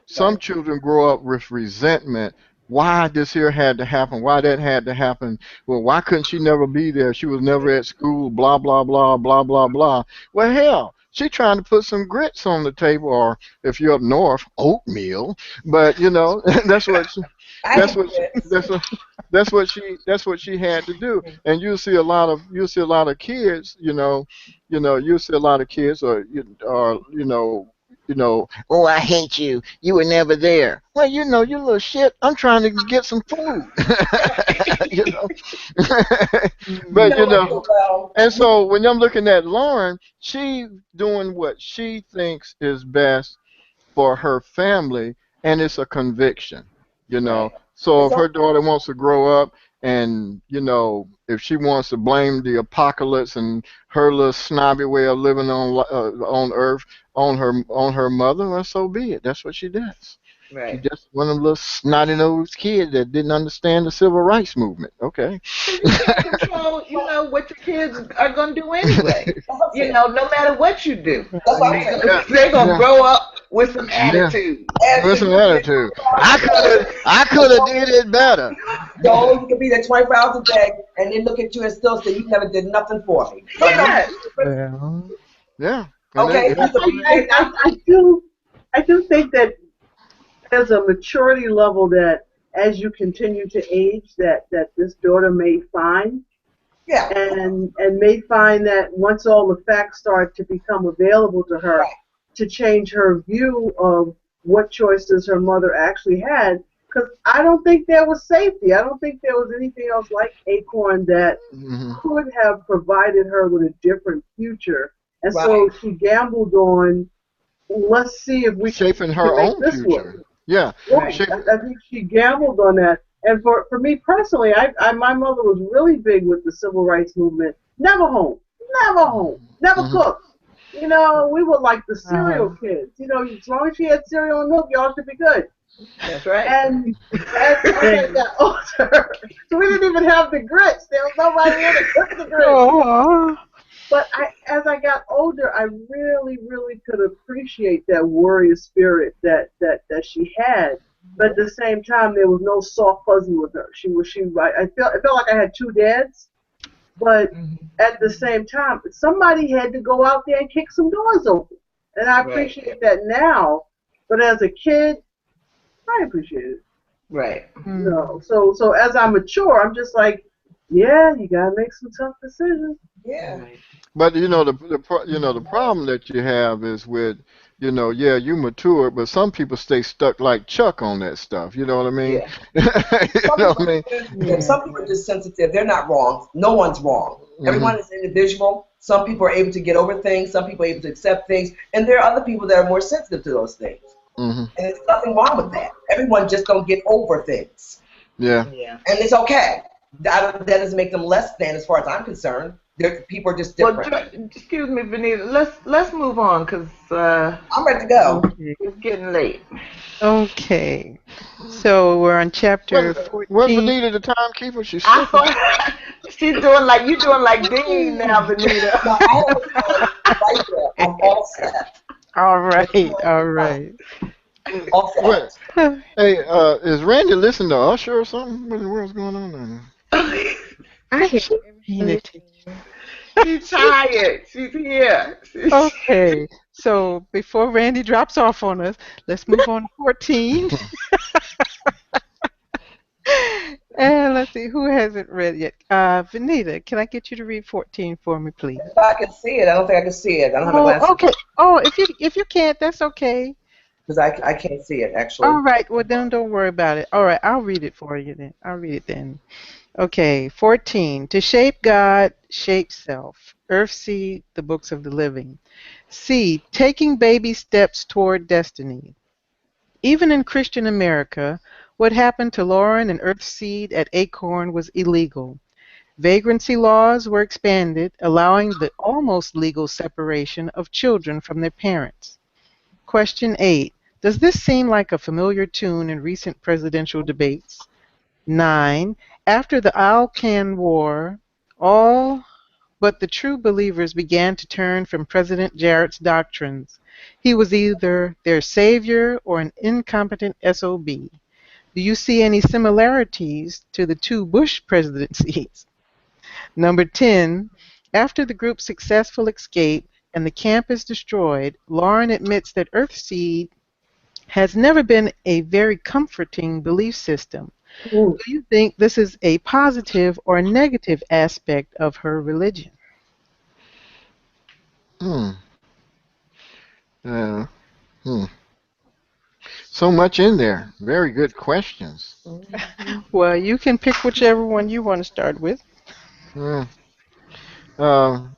some children grow up with resentment. Why this here had to happen? Why that had to happen? Well, why couldn't she never be there? She was never at school, blah, blah, blah, blah, blah, blah. Well, hell, she trying to put some grits on the table, or if you're up north, oatmeal. But, that's what she, that's what she, that's what she had to do. And you'll see a lot of kids, you'll see a lot of kids, oh, I hate you. You were never there. Well, you little shit. I'm trying to get some food. you know. But and so when I'm looking at Lauren, she doing what she thinks is best for her family, and it's a conviction. So if her daughter wants to grow up, and if she wants to blame the apocalypse and her little snobby way of living on Earth on her mother, well, so be it. That's what she does. She Right. just one of them little snotty nosed kids that didn't understand the civil rights movement. Okay. You can't control, what your kids are going to do anyway. No matter what you do. That's what I'm saying. They're going to Yeah. grow up with some Yeah. attitude. With some attitude. I could have did it better. So you could be there 24 hours a day and then look at you and still say you never did nothing for me. Yes. Yeah. Okay. I do think that there's a maturity level that as you continue to age that this daughter may find. Yeah. And may find that once all the facts start to become available to her, to change her view of what choices her mother actually had. Because I don't think there was safety. I don't think there was anything else like Acorn that could have provided her with a different future. And so she gambled on, let's see if we shaping can her make own this future. work. Yeah. Right. I think she gambled on that. And for me personally, my mother was really big with the civil rights movement. Never home, never cooked. We were like the cereal kids. As long as she had cereal and milk, y'all should be good. That's right. And as I got older, so we didn't even have the grits. There was nobody there to cook the grits. But as I got older, I really, really could appreciate that warrior spirit that she had. But at the same time, there was no soft fuzzy with her. I felt like I had two dads. But at the same time, somebody had to go out there and kick some doors open. And I appreciate that now. But as a kid, I appreciate it. Right. So as I mature, I'm just like, yeah, you gotta make some tough decisions. Yeah. But the problem that you have is with you mature, but some people stay stuck like Chuck on that stuff. You know what I mean? Yeah. Some people are just sensitive. They're not wrong. No one's wrong. Everyone is individual. Some people are able to get over things. Some people are able to accept things, and there are other people that are more sensitive to those things. And there's nothing wrong with that. Everyone just don't get over things. Yeah. And it's okay. That doesn't make them less than, as far as I'm concerned. People are just Well, different. excuse me, Venita. Let's move on because I'm ready to go. Okay. it's getting late. Okay. So we're on chapter Wasn't 14. Benita the timekeeper? She's I slipping. thought she's doing like you doing like Dean now, Venita. No, I have a pen right there. I'm all set. All Ready to right. go All anytime. right. All What? set. Hey, is Randy listening to Usher or something? What in the world's going on there? I hear She paying everything attention. you're saying. She's tired. She's here. Okay. So before Randy drops off on us, let's move on to 14. And let's see who hasn't read yet. Venita, can I get you to read 14 for me, please? If I can see it, I don't think I can see it. I don't have my Oh, glasses okay. Oh, if you can't, that's okay. because I can't see it All actually. right. Well, then don't worry about it. All right, I'll read it for you then. I'll read it then. Okay, 14. To shape God, shape self. Earthseed, the books of the living. C. Taking baby steps toward destiny. Even in Christian America, what happened to Lauren and Earthseed at Acorn was illegal. Vagrancy laws were expanded, allowing the almost legal separation of children from their parents. Question 8. Does this seem like a familiar tune in recent presidential debates? 9. After the Alcan War, all but the true believers began to turn from President Jarret's doctrines. He was either their savior or an incompetent SOB. Do you see any similarities to the two Bush presidencies? Number 10. After the group's successful escape and the camp is destroyed, Lauren admits that Earthseed has never been a very comforting belief system. Ooh. Do you think this is a positive or negative aspect of her religion? Hmm. Uh, hmm. So much in there. Very good questions. Mhm. Well, you can pick whichever one you want to start with. Hmm. Um.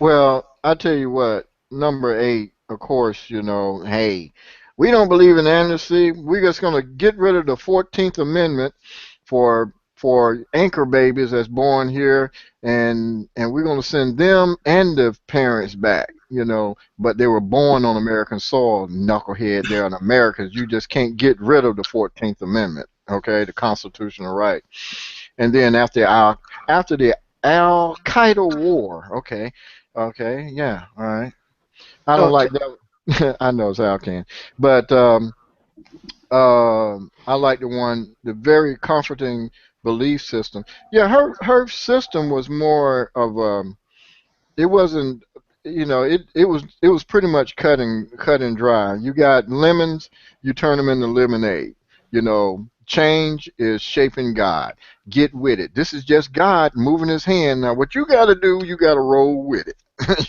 Well, I tell you what. Number 8, of course. Hey, we don't believe in amnesty. We're just gonna get rid of the 14th Amendment for anchor babies that's born here, and we're gonna send them and the parents back. But they were born on American soil, knucklehead. They're an Americans. You just can't get rid of the 14th Amendment. Okay, the constitutional right. And then after the Al Qaeda war. Okay, yeah, all right. I don't Okay. like that. I know it's Al Can, but I like the very comforting belief system. Yeah, her system was more of it wasn't it was pretty much cut and dry. You got lemons, you turn them into lemonade. Change is shaping God. Get with it. This is just God moving his hand. Now what you got to do, you got to roll with it.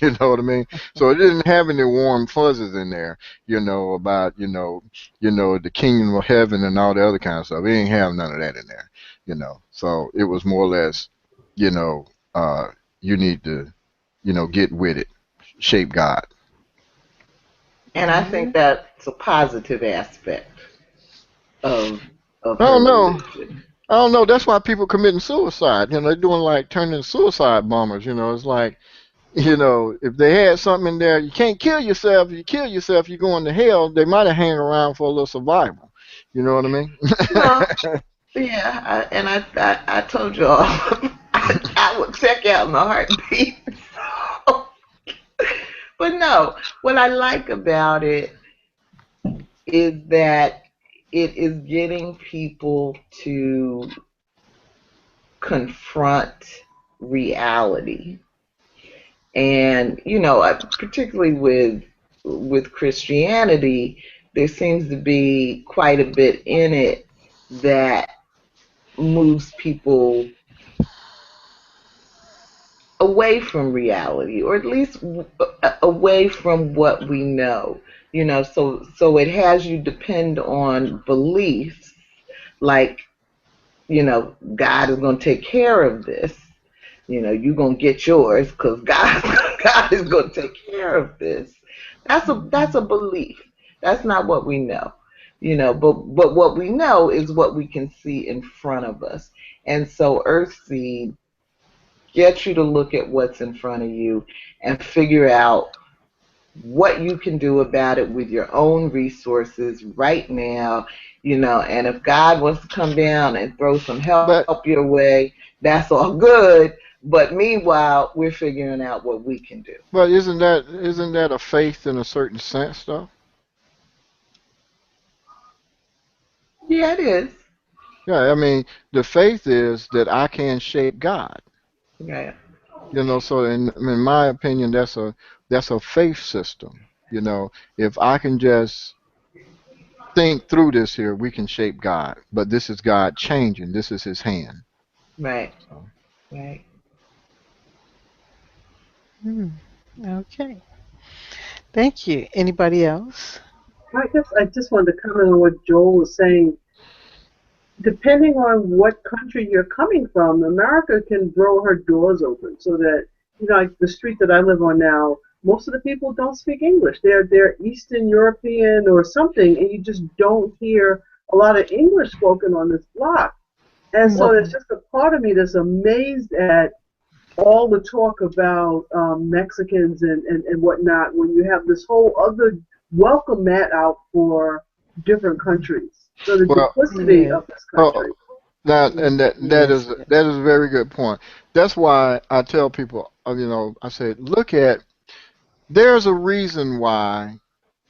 You know what I mean? So it didn't have any warm fuzzies in there, about the kingdom of heaven and all the other kind of stuff. It didn't have none of that in there. So it was more or less, you know, you need to get with it, shape God. And I think that's a positive aspect of of I her don't know. religion. I don't know. That's why people committing suicide. They're doing like turning suicide bombers. It's like, if they had something in there, you can't kill yourself. If you kill yourself, you're going to hell. They might have hang around for a little survival. You know what I mean? Well, yeah, I told y'all I would check out in a heartbeat. So, but no, what I like about it is that it is getting people to confront reality. And particularly with Christianity, there seems to be quite a bit in it that moves people away from reality, or at least away from what we know. So it has you depend on beliefs like, God is going to take care of this. You're going to get yours because God is going to take care of this. That's a belief. That's not what we know. But what we know is what we can see in front of us. And so Earthseed get you to look at what's in front of you and figure out what you can do about it with your own resources right now, and if God wants to come down and throw some But help your way, that's all good. But meanwhile, we're figuring out what we can do. but isn't that a faith in a certain sense though? Yeah, it is. Yeah, I mean the faith is that I can shape God. Right. So in my opinion, that's a faith system. If I can just think through this here, we can shape God. But this is God changing. This is His hand. Right. So, Right. Hmm. Okay. Thank you. Anybody else? I guess I just wanted to comment on what Joel was saying. Depending on what country you're coming from, America can throw her doors open so that, like the street that I live on now, most of the people don't speak English. They're Eastern European or something, and you just don't hear a lot of English spoken on this block. And so there's just a part of me that's amazed at all the talk about Mexicans and whatnot when you have this whole other welcome mat out for different countries. So the well, duplicity Yeah. of this oh, country. that and that Yes. is that is a very good point. That's why I tell people, I say, look at. There's a reason why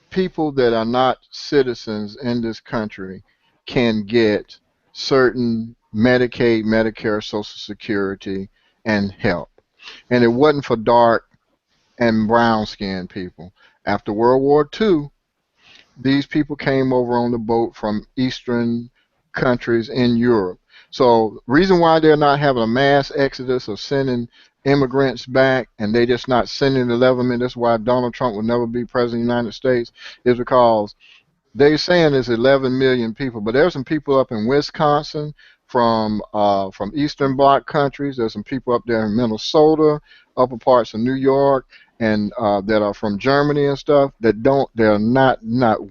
people that are not citizens in this country can get certain Medicaid, Medicare, Social Security, and help. And it wasn't for dark and brown skinned people. After World War II, these people came over on the boat from Eastern countries in Europe. So reason why they're not having a mass exodus of sending immigrants back and they just not sending 11 million, that's why Donald Trump will never be president of the United States, is because they're saying there's 11 million people, but there's some people up in Wisconsin from Eastern Bloc countries. There's some people up there in Minnesota, upper parts of New York, and that are from Germany and stuff. That don't. They're not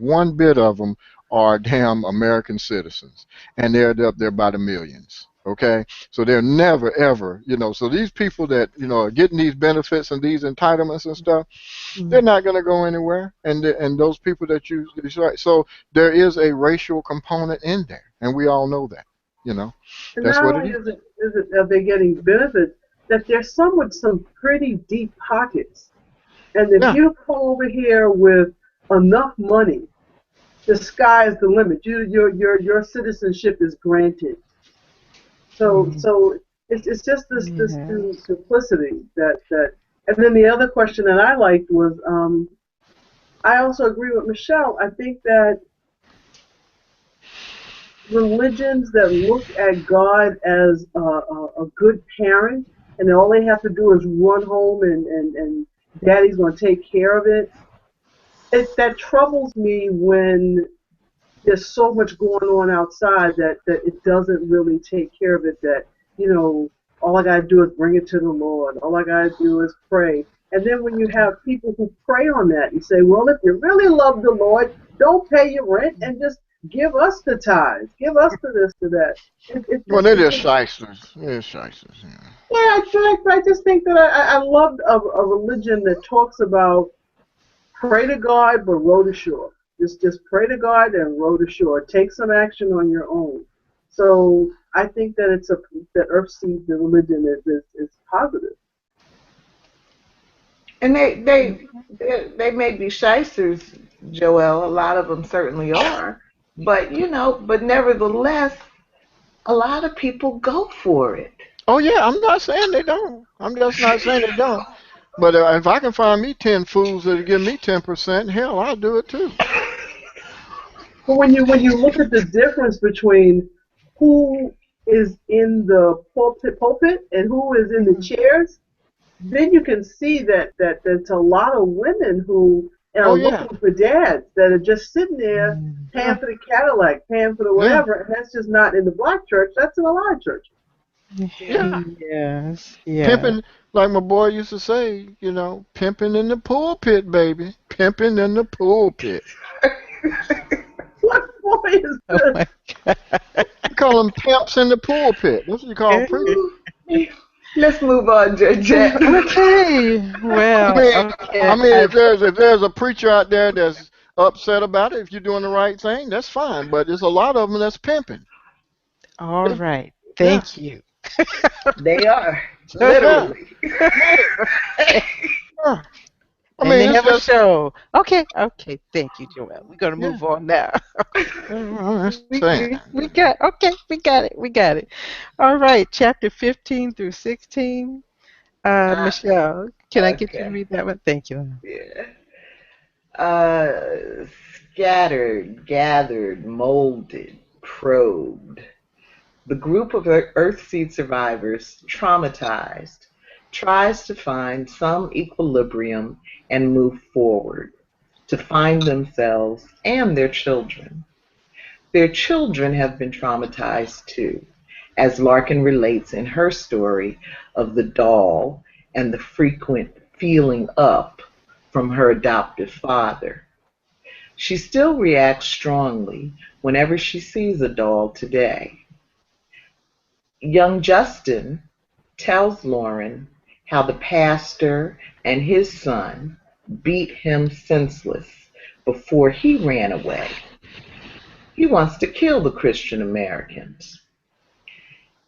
one bit of them are damn American citizens, and they're up there by the millions. Okay, so they're never ever, So these people that are getting these benefits and these entitlements and stuff, they're Mm. not going to go anywhere. And those people that you right. So there is a racial component in there, and we all know that. You know, And that's not what it only is. is it are they getting benefits, that there's some with some pretty deep pockets. And if Yeah. you come over here with enough money, the sky is the limit. Your citizenship is granted. So Mm. so it's just this Yes. duplicity that. And then the other question that I liked was I also agree with Michelle. I think that religions that look at God as a good parent, and all they have to do is run home and daddy's going to take care of it. That troubles me when there's so much going on outside that it doesn't really take care of it. That, all I got to do is bring it to the Lord. All I got to do is pray. And then when you have people who prey on that and say, well, if you really love the Lord, don't pay your rent and just give us the tithes, give us the this, to that. Well, they're just shysters. They're shysters. Yeah. Yeah, I just think that I love a religion that talks about pray to God but row to shore. Just pray to God and row to shore. Take some action on your own. So I think that that Earthseed, the religion, is positive. And they may be shysters, Joel. A lot of them certainly are. But but nevertheless, a lot of people go for it. Oh yeah, I'm not saying they don't. I'm just not saying they don't. But if I can find me 10 fools that'll give me 10%, hell, I'll do it too. But when you look at the difference between who is in the pulpit and who is in the chairs, then you can see that there's a lot of women who are Oh yeah, looking for dads that are just sitting there Mm. yeah, paying for the Cadillac, paying for the yeah, whatever, and that's just not in the black church. That's in a lot of churches. yeah. Yes. Yeah. Pimping, like my boy used to say, pimping in the pulpit, baby. Pimping in the pulpit. What boy is Oh this? my God. You call them pimps in the pulpit. That's what you call them preachers. Ooh, Let's move on, Georgette. Okay. Well, I okay. mean, if there's a preacher out there that's upset about it, if you're doing the right thing, that's fine. But there's a lot of them that's pimping. All right. Yeah. Thank you. They are, Yeah. literally. Yeah. I And mean, they it's have a just show. Okay. Okay. Thank you, Joelle. We're gonna yeah. move on now. I'm just We, saying. we, we got okay. We got it. We got it. All right. Chapter 15 through 16. Uh, Michelle, can I get you to okay. read that one? Thank you. Yeah. Scattered, gathered, molded, probed. The group of Earthseed survivors, traumatized, tries to find some equilibrium and move forward, to find themselves and their children. Their children have been traumatized too, as Larkin relates in her story of the doll and the frequent feeling up from her adoptive father. She still reacts strongly whenever she sees a doll today. Young Justin tells Lauren how the pastor and his son beat him senseless before he ran away. He wants to kill the Christian Americans.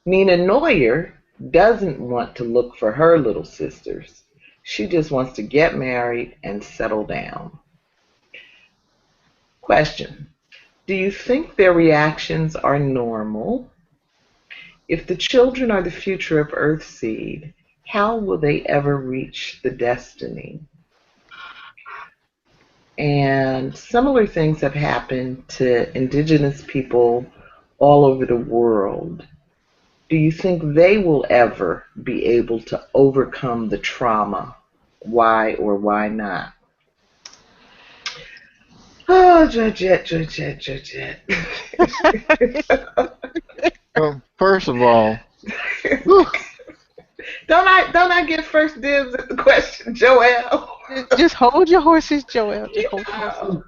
Nina Neuer doesn't want to look for her little sisters. She just wants to get married and settle down. Question: do you think their reactions are normal? If the children are the future of Earthseed, how will they ever reach the destiny? And similar things have happened to indigenous people all over the world. Do you think they will ever be able to overcome the trauma? Why or why not? Oh, Georgette. Well, first of all, whew, Don't I get first dibs at the question, Joelle? Just hold your horses, Joelle. Just hold your horses.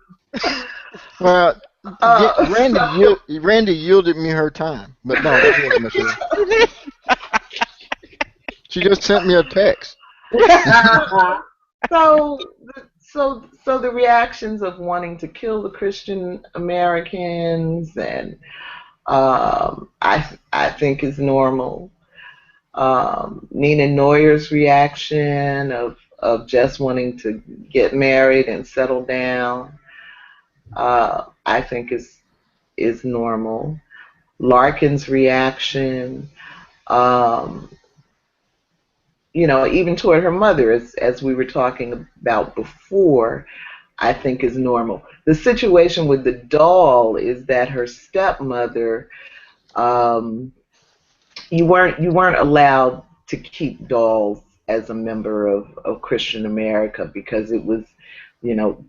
well, So, Randy yielded me her time, but no, go ahead, Michelle. She just sent me a text. so, so the reactions of wanting to kill the Christian Americans, and I think is normal. Nina Neuer's reaction of just wanting to get married and settle down, I think is normal. Larkin's reaction, um, even toward her mother, as we were talking about before, I think is normal. The situation with the doll is that her stepmother, um, you weren't allowed to keep dolls as a member of Christian America because it was,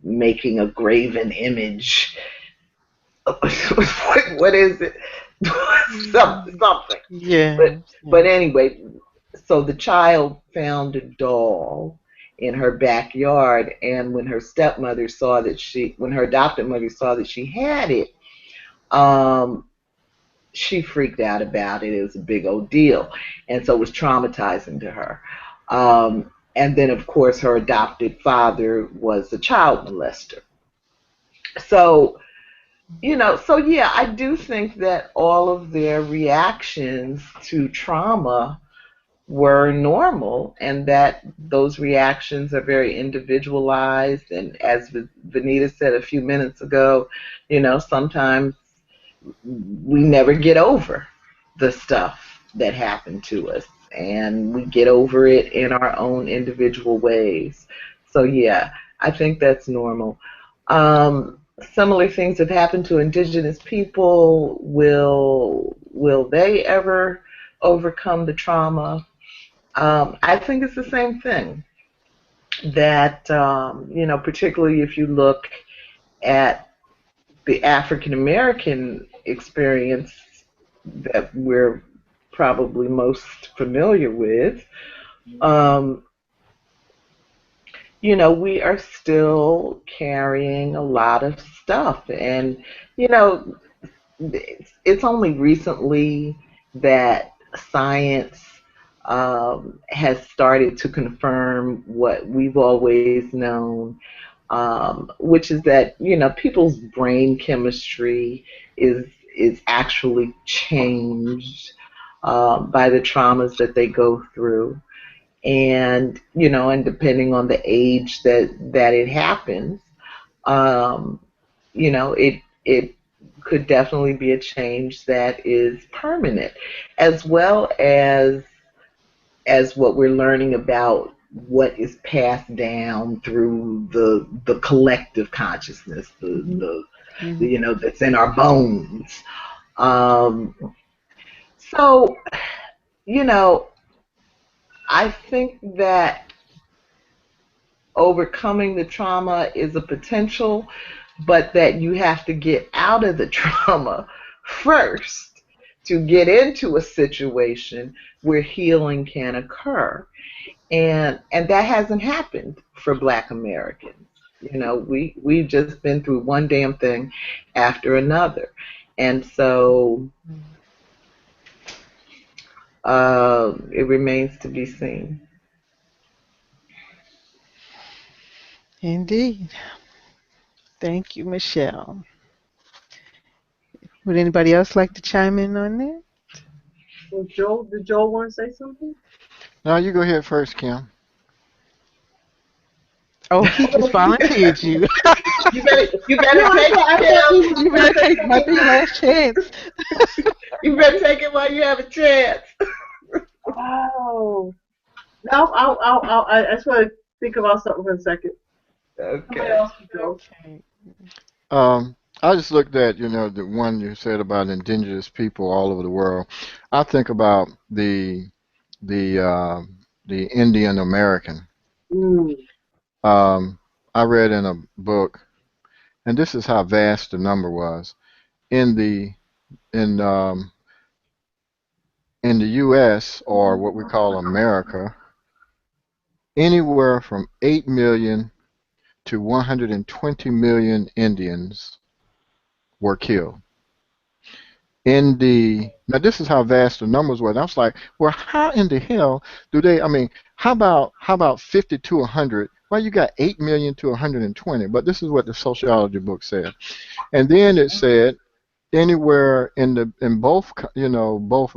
making a graven image. What is it? Something. Yeah. But anyway, so the child found a doll in her backyard, and when when her adopted mother saw that she had it, um, she freaked out about it. It was a big old deal, and so it was traumatizing to her. And then, of course, her adopted father was a child molester. So, so yeah, I do think that all of their reactions to trauma were normal, and that those reactions are very individualized. And as Venita said a few minutes ago, sometimes we never get over the stuff that happened to us, and we get over it in our own individual ways. So yeah, I think that's normal. Similar things have happened to indigenous people. Will they ever overcome the trauma? I think it's the same thing. That particularly if you look at the African American experience that we're probably most familiar with, um, we are still carrying a lot of stuff. And, it's only recently that science has started to confirm what we've always known, which is that people's brain chemistry is is actually changed by the traumas that they go through, and and depending on the age that it happens, um, it could definitely be a change that is permanent, as well as what we're learning about what is passed down through the collective consciousness, that's in our bones. Um, so, you know, I think that overcoming the trauma is a potential, but that you have to get out of the trauma first to get into a situation where healing can occur. And that hasn't happened for Black Americans. We've just been through one damn thing after another. And so it remains to be seen. Indeed. Thank you, Michelle. Would anybody else like to chime in on that? Well, did Joel want to say something? No, you go ahead first, Kim. Oh, he just volunteered you. You better take it. You better take, might be your last chance. You better take it while you have a chance. Oh. No, I just want to think about something for a second. Somebody Okay. else can go. Okay. I just looked at, the one you said about indigenous people all over the world. I think about the uh, the Indian American. Mm. I read in a book, and this is how vast the number was in the in in the U.S., or what we call America. Anywhere from 8 million to 120 million Indians were killed. Now this is how vast the numbers were. And I was like, well, how in the hell do they? I mean, how about 50 to 100? Well, you got 8 million to 120. But this is what the sociology book said. And then it said anywhere in both both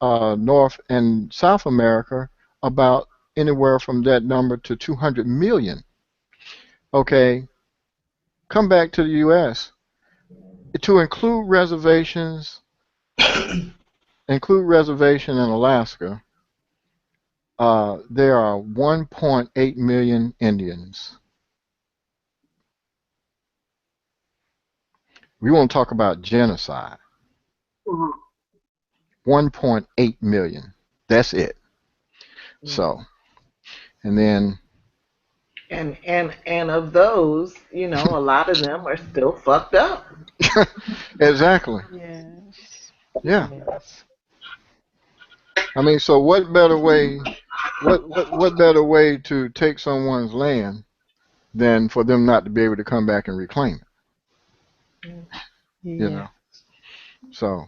North and South America, about anywhere from that number to 200 million. Okay, come back to the U.S. to include reservation in Alaska. There are 1.8 million Indians. We want to talk about genocide. 1.8 million. That's it. So, and then. And of those, a lot of them are still fucked up. Exactly. Yes. Yeah. Yes. I mean, so what better way? What better way to take someone's land than for them not to be able to come back and reclaim it? You Yeah. know. So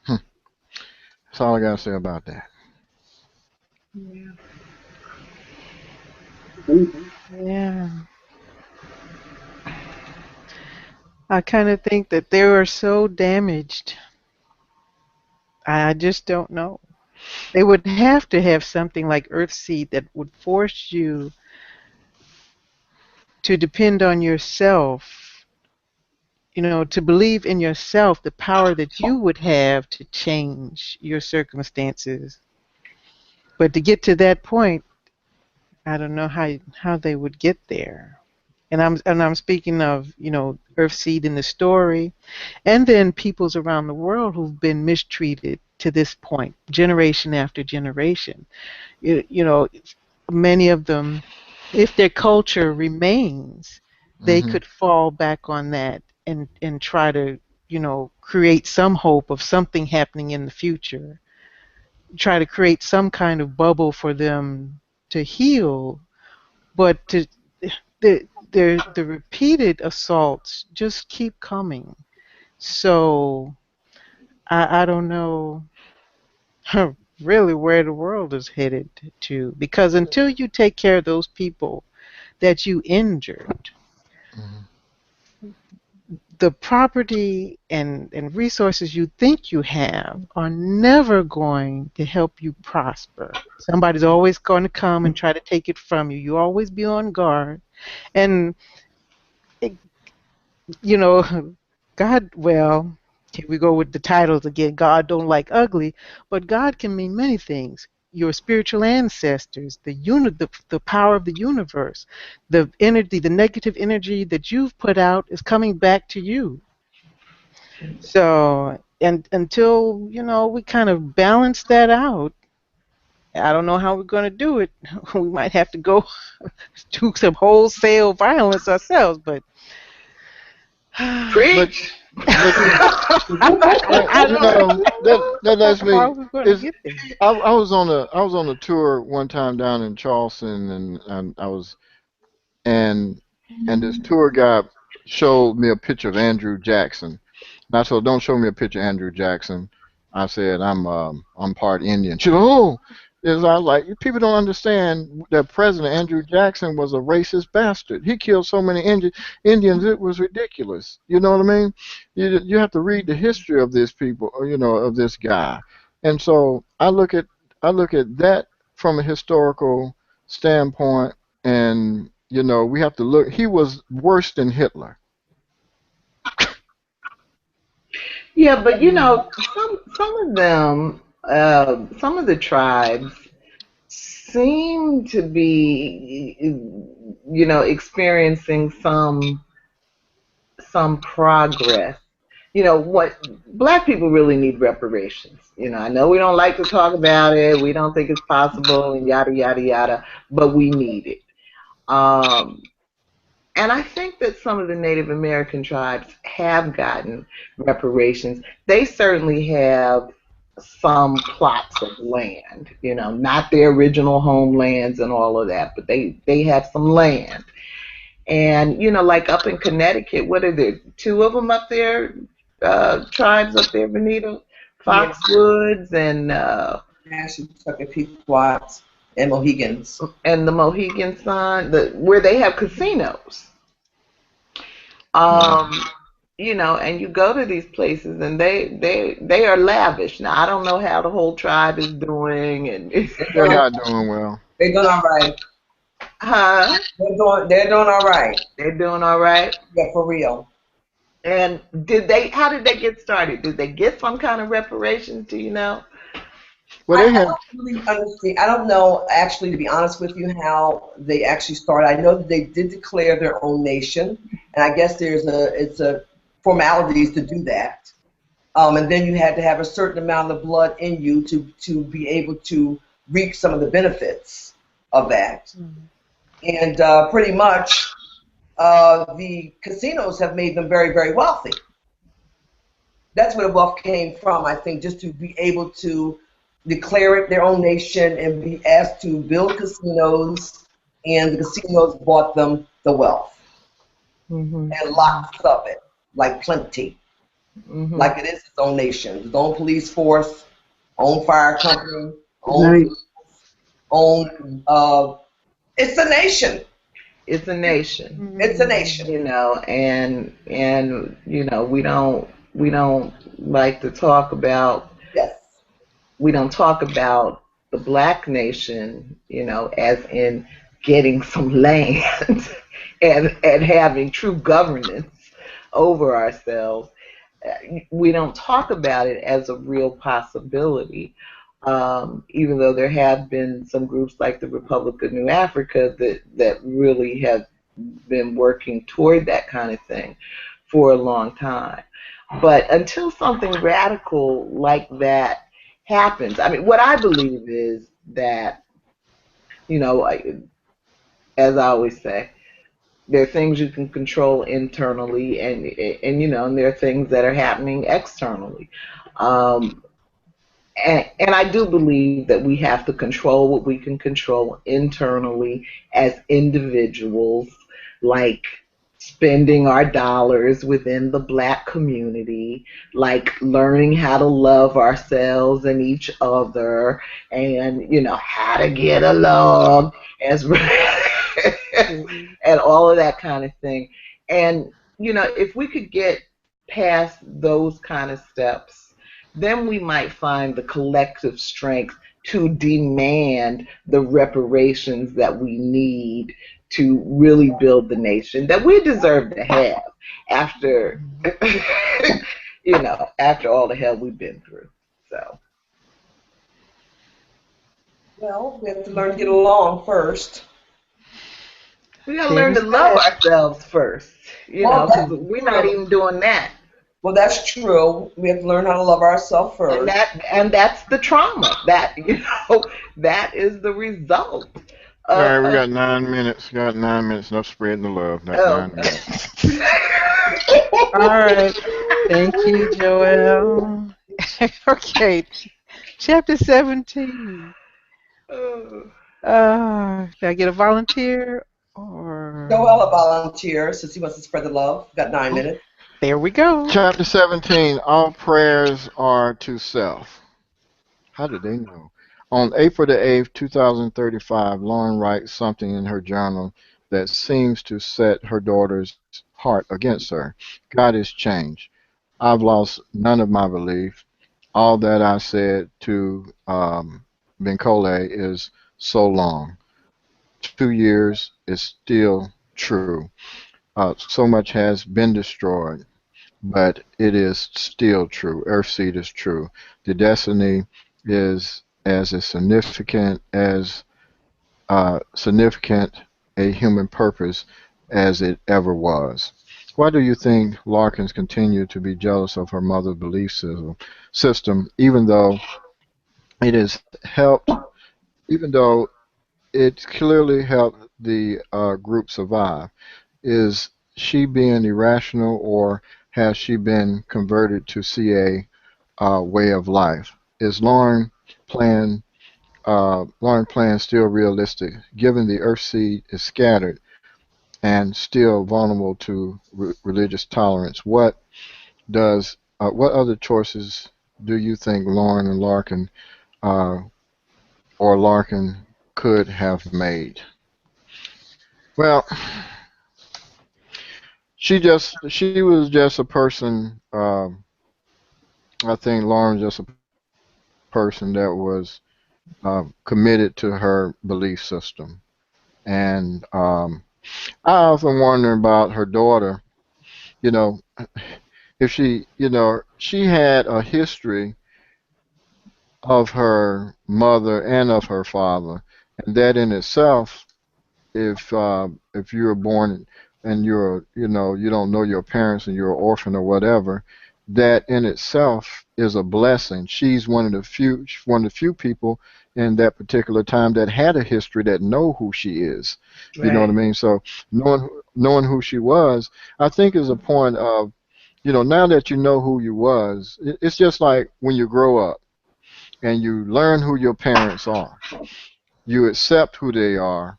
that's all I gotta say about that. Yeah. I kind of think that they were so damaged. I just don't know. They would have to have something like Earthseed that would force you to depend on yourself, to believe in yourself, the power that you would have to change your circumstances. But to get to that point, I don't know how they would get there. And I'm speaking of, Earthseed in the story, and then peoples around the world who've been mistreated to this point, generation after generation. Many of them, if their culture remains, they Hmm. could fall back on that and try to, create some hope of something happening in the future. Try to create some kind of bubble for them to heal, but the repeated assaults just keep coming. So I don't know really where the world is headed to. Because until you take care of those people that you injured, Mhm. the property and resources you think you have are never going to help you prosper. Somebody's always going to come and try to take it from you. You always be on guard. And, it, you know, God, well, here we go with the titles again. God don't like ugly, but God can mean many things. Your spiritual ancestors, the power of the universe, the energy, the negative energy that you've put out is coming back to you. So, and until, we kind of balance that out, I don't know how we're going to do it. We might have to go do some wholesale violence ourselves, but But Preach. but I that don't lets know how me we're going to is get there. I was on a tour one time down in Charleston, and I was and and this tour guide showed me a picture of Andrew Jackson. And I told, don't show me a picture of Andrew Jackson. I said, I'm part Indian. She said, oh, is I was like, people don't understand that President Andrew Jackson was a racist bastard. He killed so many Indians, it was ridiculous. You know what I mean? You have to read the history of this people, or, of this guy. And so I look at that from a historical standpoint, and we have to look. He was worse than Hitler. Yeah, but some of them, some of the tribes seem to be, experiencing some progress. What black people really need reparations. I know we don't like to talk about it. We don't think it's possible, and yada yada yada, but we need it. Um, and I think that some of the Native American tribes have gotten reparations. They certainly have some plots of land, not their original homelands and all of that, but they have some land. And, like up in Connecticut, what are there? Two of them up there, tribes up there, Benita? Yeah, Foxwoods National Tucker Pequots and Mohegans. and the Mohegan Sun, where they have casinos. Yeah. Um, and you go to these places and they are lavish. Now I don't know how the whole tribe is doing, and They're They're doing, not doing well. they're doing all right. huh? They're doing all right. They're doing all right. Yeah, for real. And did they? How did they get started? Did they get some kind of reparations? Do you know? Well, I they had. don't really understand. I don't know, actually, to be honest with you, how they actually started. I know that they did declare their own nation, and I guess it's a formalities to do that. And then you had to have a certain amount of blood in you to be able to reap some of the benefits of that. And pretty much, the casinos have made them very, very wealthy. That's where the wealth came from, I think, just to be able to declare it their own nation and be asked to build casinos, and the casinos bought them the wealth Mhm. and lots of it, like plenty, Mhm. like it is its own nation, its own police force, own fire company, own Right. own. It's a nation. It's a nation, It's a nation. and we don't like to talk about Yes. we don't talk about the black nation, as in getting some land and having true governance over ourselves. We don't talk about it as a real possibility. Even though there have been some groups like the Republic of New Africa that really have been working toward that kind of thing for a long time. But until something radical like that happens, I mean, what I believe is that, as I always say, there are things you can control internally, and there are things that are happening externally. Um, and I do believe that we have to control what we can control internally as individuals, like spending our dollars within the Black community, like learning how to love ourselves and each other, and how to get along as and all of that kind of thing. And if we could get past those kind of steps, then we might find the collective strength to demand the reparations that we need to really build the nation that we deserve to have after after all the hell we've been through. So Well, we have to learn to get along first. we gotta learn to love ourselves first, Well, because we're not even doing that. Well, that's true. We have to learn how to love ourselves first. And that's the trauma. That that is the result. All right, we got 9 minutes. Got 9 minutes. No spreading the love. Not 9 minutes. All right. Thank you, Joel. Okay. Chapter 17. Did I get a volunteer or? Joel, a volunteer, since he wants to spread the love. Got 9 minutes. There we go. Chapter 17. All prayers are to self. How did they know? On April the 8th, 2035, Lauren writes something in her journal that seems to set her daughter's heart against her. God is changed. I've lost none of my belief. All that I said to Vincole is so long. 2 years is still true. So much has been destroyed, but it is still true. Earthseed is true. The destiny is as significant a human purpose as it ever was. Why do you think Larkins continued to be jealous of her mother's belief system, even though it has helped, even though it clearly helped the group survive? Is she being irrational, or has she been converted to see a way of life? Is Lauren's plan still realistic, given the Earthseed is scattered and still vulnerable to religious tolerance? What other choices do you think Lauren and Larkin or Larkin could have made? Well, she was just a person. I think Lauren was just a person that was committed to her belief system. And I often wonder about her daughter, you know, if she had a history of her mother and of her father, and that in itself, if you're born and you don't know your parents and you're an orphan or whatever, that in itself is a blessing. She's one of the few people in that particular time that had a history that know who she is. You know what I mean? So knowing who she was, I think is a point of, now that you know who you was, it's just like when you grow up and you learn who your parents are. You accept who they are,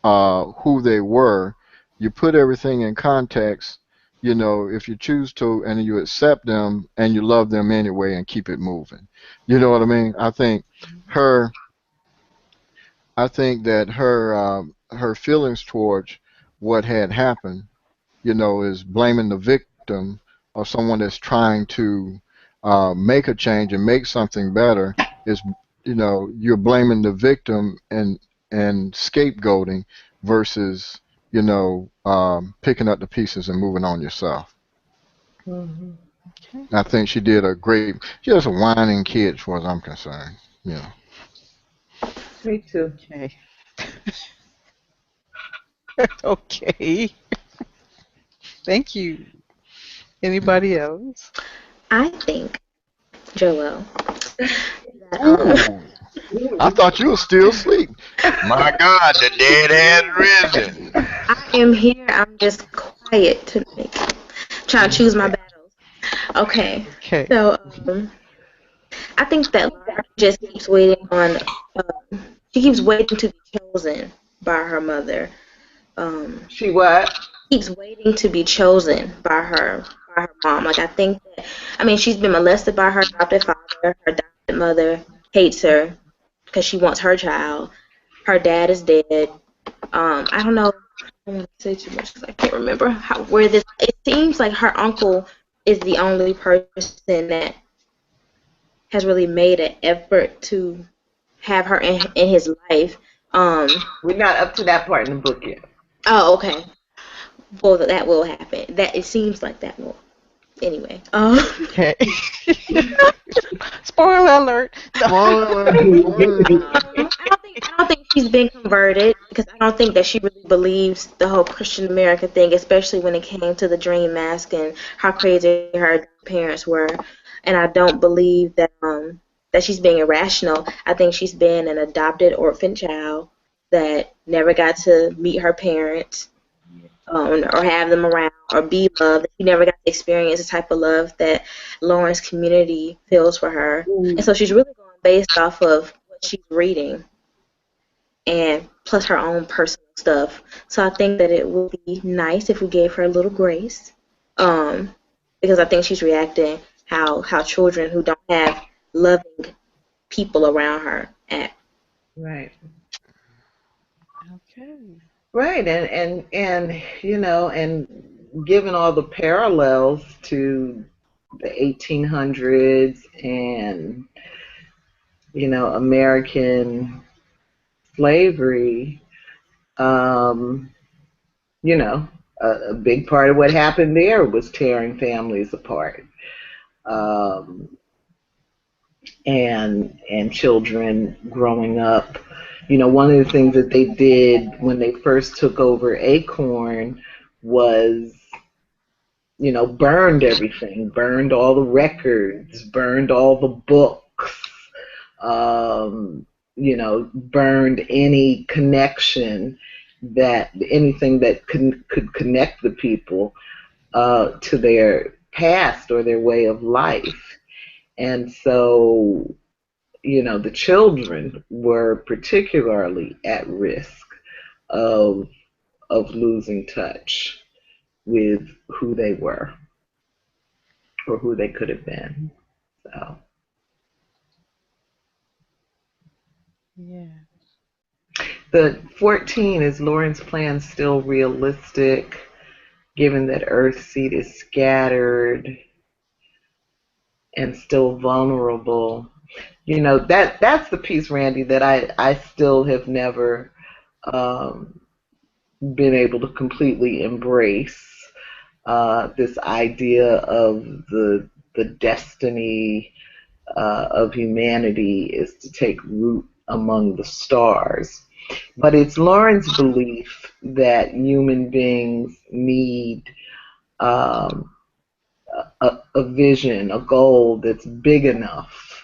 who they were. You put everything in context, if you choose to, and you accept them and you love them anyway and keep it moving. You know what I mean? I think that her feelings towards what had happened, is blaming the victim or someone that's trying to make a change and make something better. Is you're blaming the victim and scapegoating versus picking up the pieces and moving on yourself. Mm-hmm. Okay. I think she did she's just a whining kid as far as I'm concerned. Yeah. Me too. Okay. Okay. Thank you. Anybody else? I think, Joel, Ooh, I thought you were still asleep. My God, the dead has risen. I am here. I'm just quiet tonight. Trying to choose my battles. Okay. Okay. So, I think that Larkin just keeps waiting on. She keeps waiting to be chosen by her mother. She what? keeps waiting to be chosen by her mom. Like I think that, I mean, she's been molested by her adopted father. Her adopted mother hates her because she wants her child. Her dad is dead. I don't know. I don't want to say too much because I can't remember where this. It seems like her uncle is the only person that has really made an effort to have her in his life. We're not up to that part in the book yet. Oh, okay. Well, that will happen. That it seems like that will. Anyway. Okay. Spoiler alert. No. I don't think she's been converted because I don't think that she really believes the whole Christian America thing, especially when it came to the dream mask and how crazy her parents were. And I don't believe that that she's being irrational. I think she's been an adopted orphan child that never got to meet her parents or have them around or be loved. She never got to experience the type of love that Lauren's community feels for her. And so she's really going based off of what she's reading and plus her own personal stuff. So I think that it would be nice if we gave her a little grace because I think she's reacting how children who don't have loving people around her act. Right. Okay. Right, and you know, and given all the parallels to the 1800s and you know American slavery, you know, a big part of what happened there was tearing families apart, um, and children growing up. You know, one of the things that they did when they first took over Acorn was, you know, burned everything, burned all the records, burned all the books, you know, burned any connection that anything that could connect the people to their past or their way of life. And so, you know, the children were particularly at risk of losing touch with who they were or who they could have been. So Yeah. the 14 is Lauren's plan still realistic, given that Earthseed is scattered and still vulnerable? You know, that's the piece, Randie, that I still have never um, been able to completely embrace. This idea of the destiny of humanity is to take root among the stars. But it's Lauren's belief that human beings need um, a vision, a goal that's big enough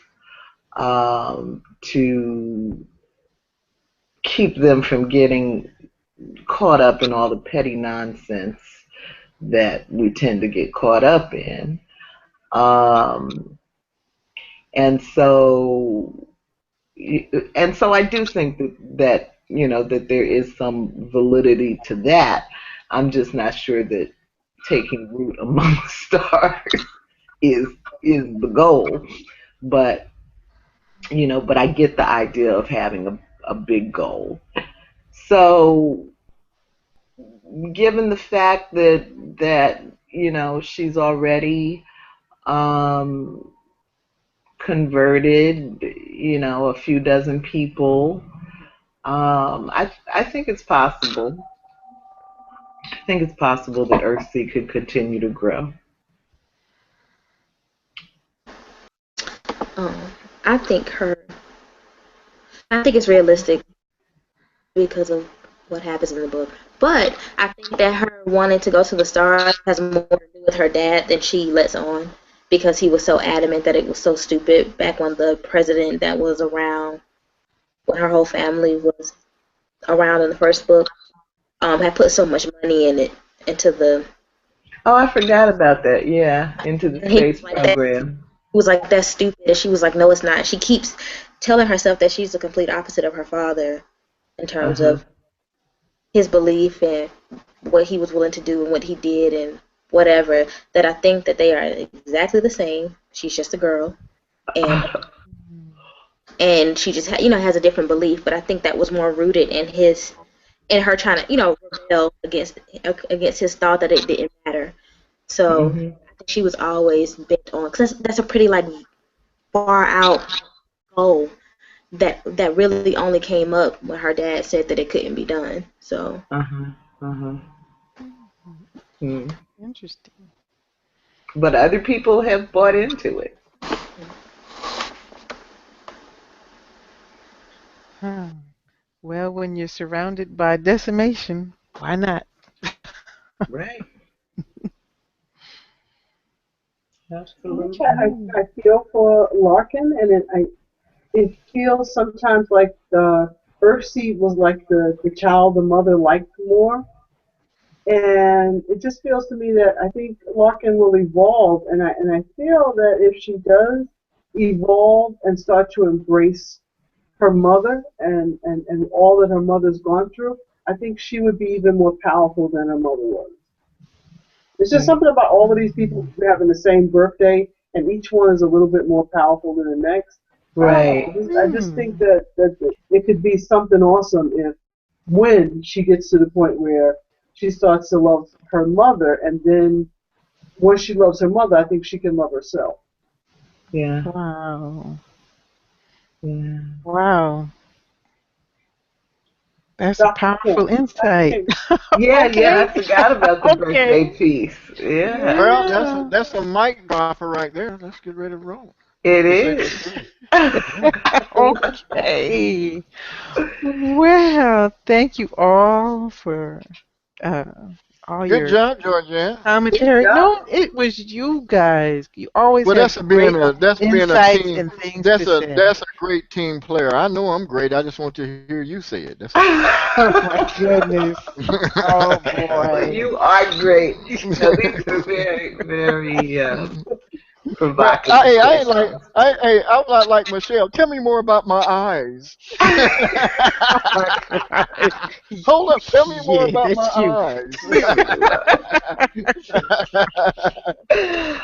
to keep them from getting caught up in all the petty nonsense that we tend to get caught up in. Um, and so I do think that you know that there is some validity to that. I'm just not sure that taking root among the stars is the goal. But you know, but I get the idea of having a big goal. So given the fact that you know she's already um, converted, you know, a few dozen people. I think it's possible. I think it's possible that Earthseed could continue to grow. Um, I think it's realistic because of what happens in the book. But I think that her wanting to go to the stars has more to do with her dad than she lets on because he was so adamant that it was so stupid back when the president that was around when her whole family was around in the first book had put so much money into the Oh, I forgot about that. Yeah, into the and he space was like that program. he was like that's stupid and she was like no it's not. She keeps telling herself that she's the complete opposite of her father in Uh terms huh. of his belief and what he was willing to do and what he did and whatever, that I think that they are exactly the same. She's just a girl, and she just has a different belief. But I think that was more rooted in her trying to rebel against his thought that it didn't matter. So I think she was always bent on, because that's a pretty like far out goal that really only came up when her dad said that it couldn't be done. So. Interesting. But other people have bought into it. Huh. Well, when you're surrounded by decimation, why not? Right. Absolutely. I feel for Larkin, and it feels sometimes like the Earthseed was like the child the mother liked more. And it just feels to me that I think Larkin will evolve, and I feel that if she does evolve and start to embrace her mother and all that her mother's gone through, I think she would be even more powerful than her mother was. It's just something about all of these people having the same birthday, and each one is a little bit more powerful than the next. Right. I just think that it could be something awesome if, when she gets to the point where she starts to love her mother, and then once she loves her mother, I think she can love herself. Yeah. Wow. Yeah. Wow. That's a Dr. powerful King. insight. Yeah, Okay. yeah, I forgot about the Okay. birthday piece. Yeah. Well, Yeah. that's a mic dropper right there. Let's get ready to roll. It To say the is. truth. Okay. Well, thank you all for uh, all Good your job, Georgette. commentary. Yeah. No, it was you guys. You always Well, have great that's being a insights team. and things to say. That's a great team player. I know I'm great. I just want to hear you say it. That's all. Oh my goodness. Oh Well, boy. you are great. No, these are very, very Well, provocative I ain't like questions. I'm not like Michelle. Tell me more about my eyes. Oh my God. Hold up. Tell me more Yeah, about my that's you. eyes.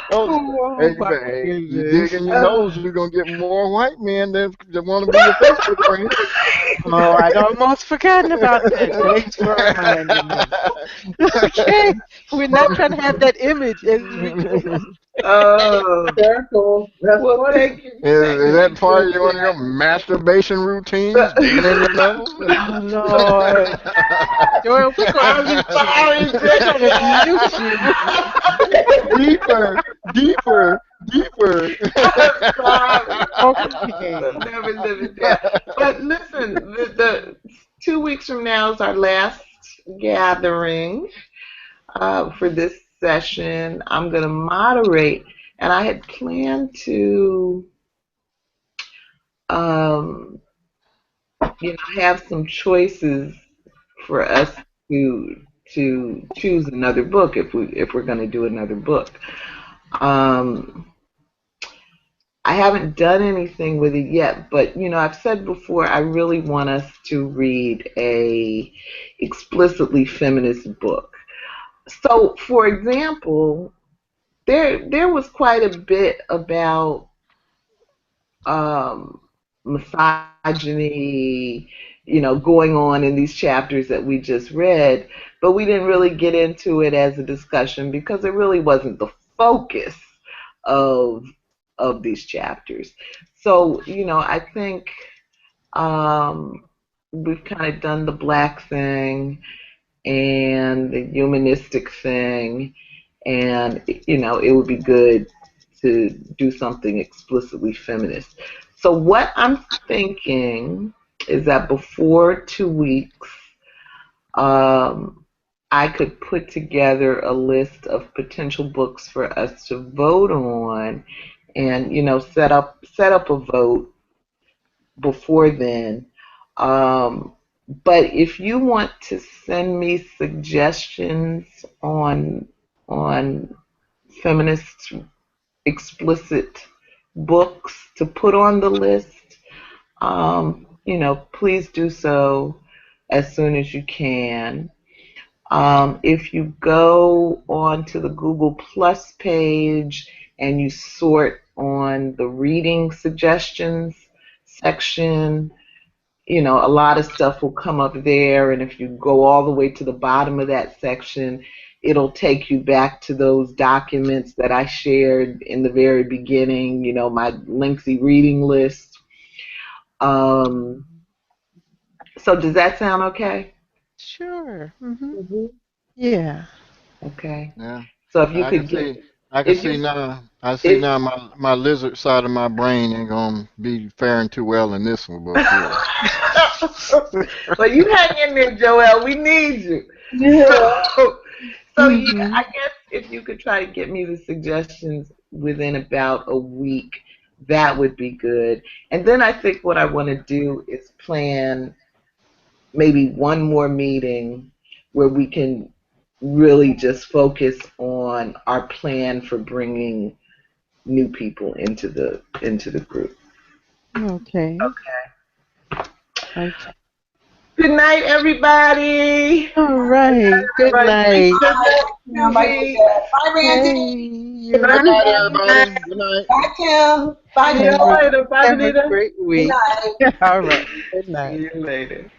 Oh, Oh hey, my you goodness. dig in your nose, you're gonna get more white men that want to be your Facebook friend. Oh, I'd almost forgotten about that. Thanks for reminding me. Okay. We're not trying to have that image as we go. Oh, Hysterical. That's well, funny. thank you. Is Thank that you, part of one of your Georgette. masturbation routines? Digging in your nose? Oh Lord. Joel, we're gonna I'm mute you. sorry, We're gonna mute Georgette. you. Deeper, deeper, deeper. I'm sorry. Okay. I'll never live it down. But listen, the 2 weeks from now is our last gathering for this session. I'm going to moderate, and I had planned to, um, have some choices for us to choose another book if we're going to do another book. I haven't done anything with it yet, but I've said before I really want us to read a explicitly feminist book. So, for example, there was quite a bit about misogyny, going on in these chapters that we just read, but we didn't really get into it as a discussion because it really wasn't the focus of these chapters. So, I think we've kind of done the black thing and the humanistic thing, and it would be good to do something explicitly feminist. So what I'm thinking is that before 2 weeks, I could put together a list of potential books for us to vote on, and set up a vote before then. Um, but if you want to send me suggestions on feminist explicit books to put on the list, please do so. as soon as you can. If you go onto the Google Plus page and you sort on the reading suggestions section, you know, a lot of stuff will come up there. And if you go all the way to the bottom of that section, it'll take you back to those documents that I shared in the very beginning, you know, my lengthy reading list. So does that sound okay? Sure. Mm-hmm. Mm-hmm. Yeah. Okay. Yeah. So if you I can could get, see. I can if see you, now. I see if, now. My lizard side of my brain ain't gonna be faring too well in this one, but yeah. well, you hang in there, Joel. We need you. Yeah. So yeah, Mm-hmm. I guess if you could try to get me the suggestions within about a week, that would be good. And then I think what I want to do is plan maybe one more meeting where we can really just focus on our plan for bringing new people into the group. Okay. I, Good night, everybody. all right. Good Everybody, night. good Bye. night, Kim. Bye, Susie. Georgette. Bye, Hey, Randy. you Good night, Bye. everybody. Good night. Bye, Kim. Bye, See you have a Georgette. later. Bye, have a Venita. great Good week. night. All right. Good See night. you later.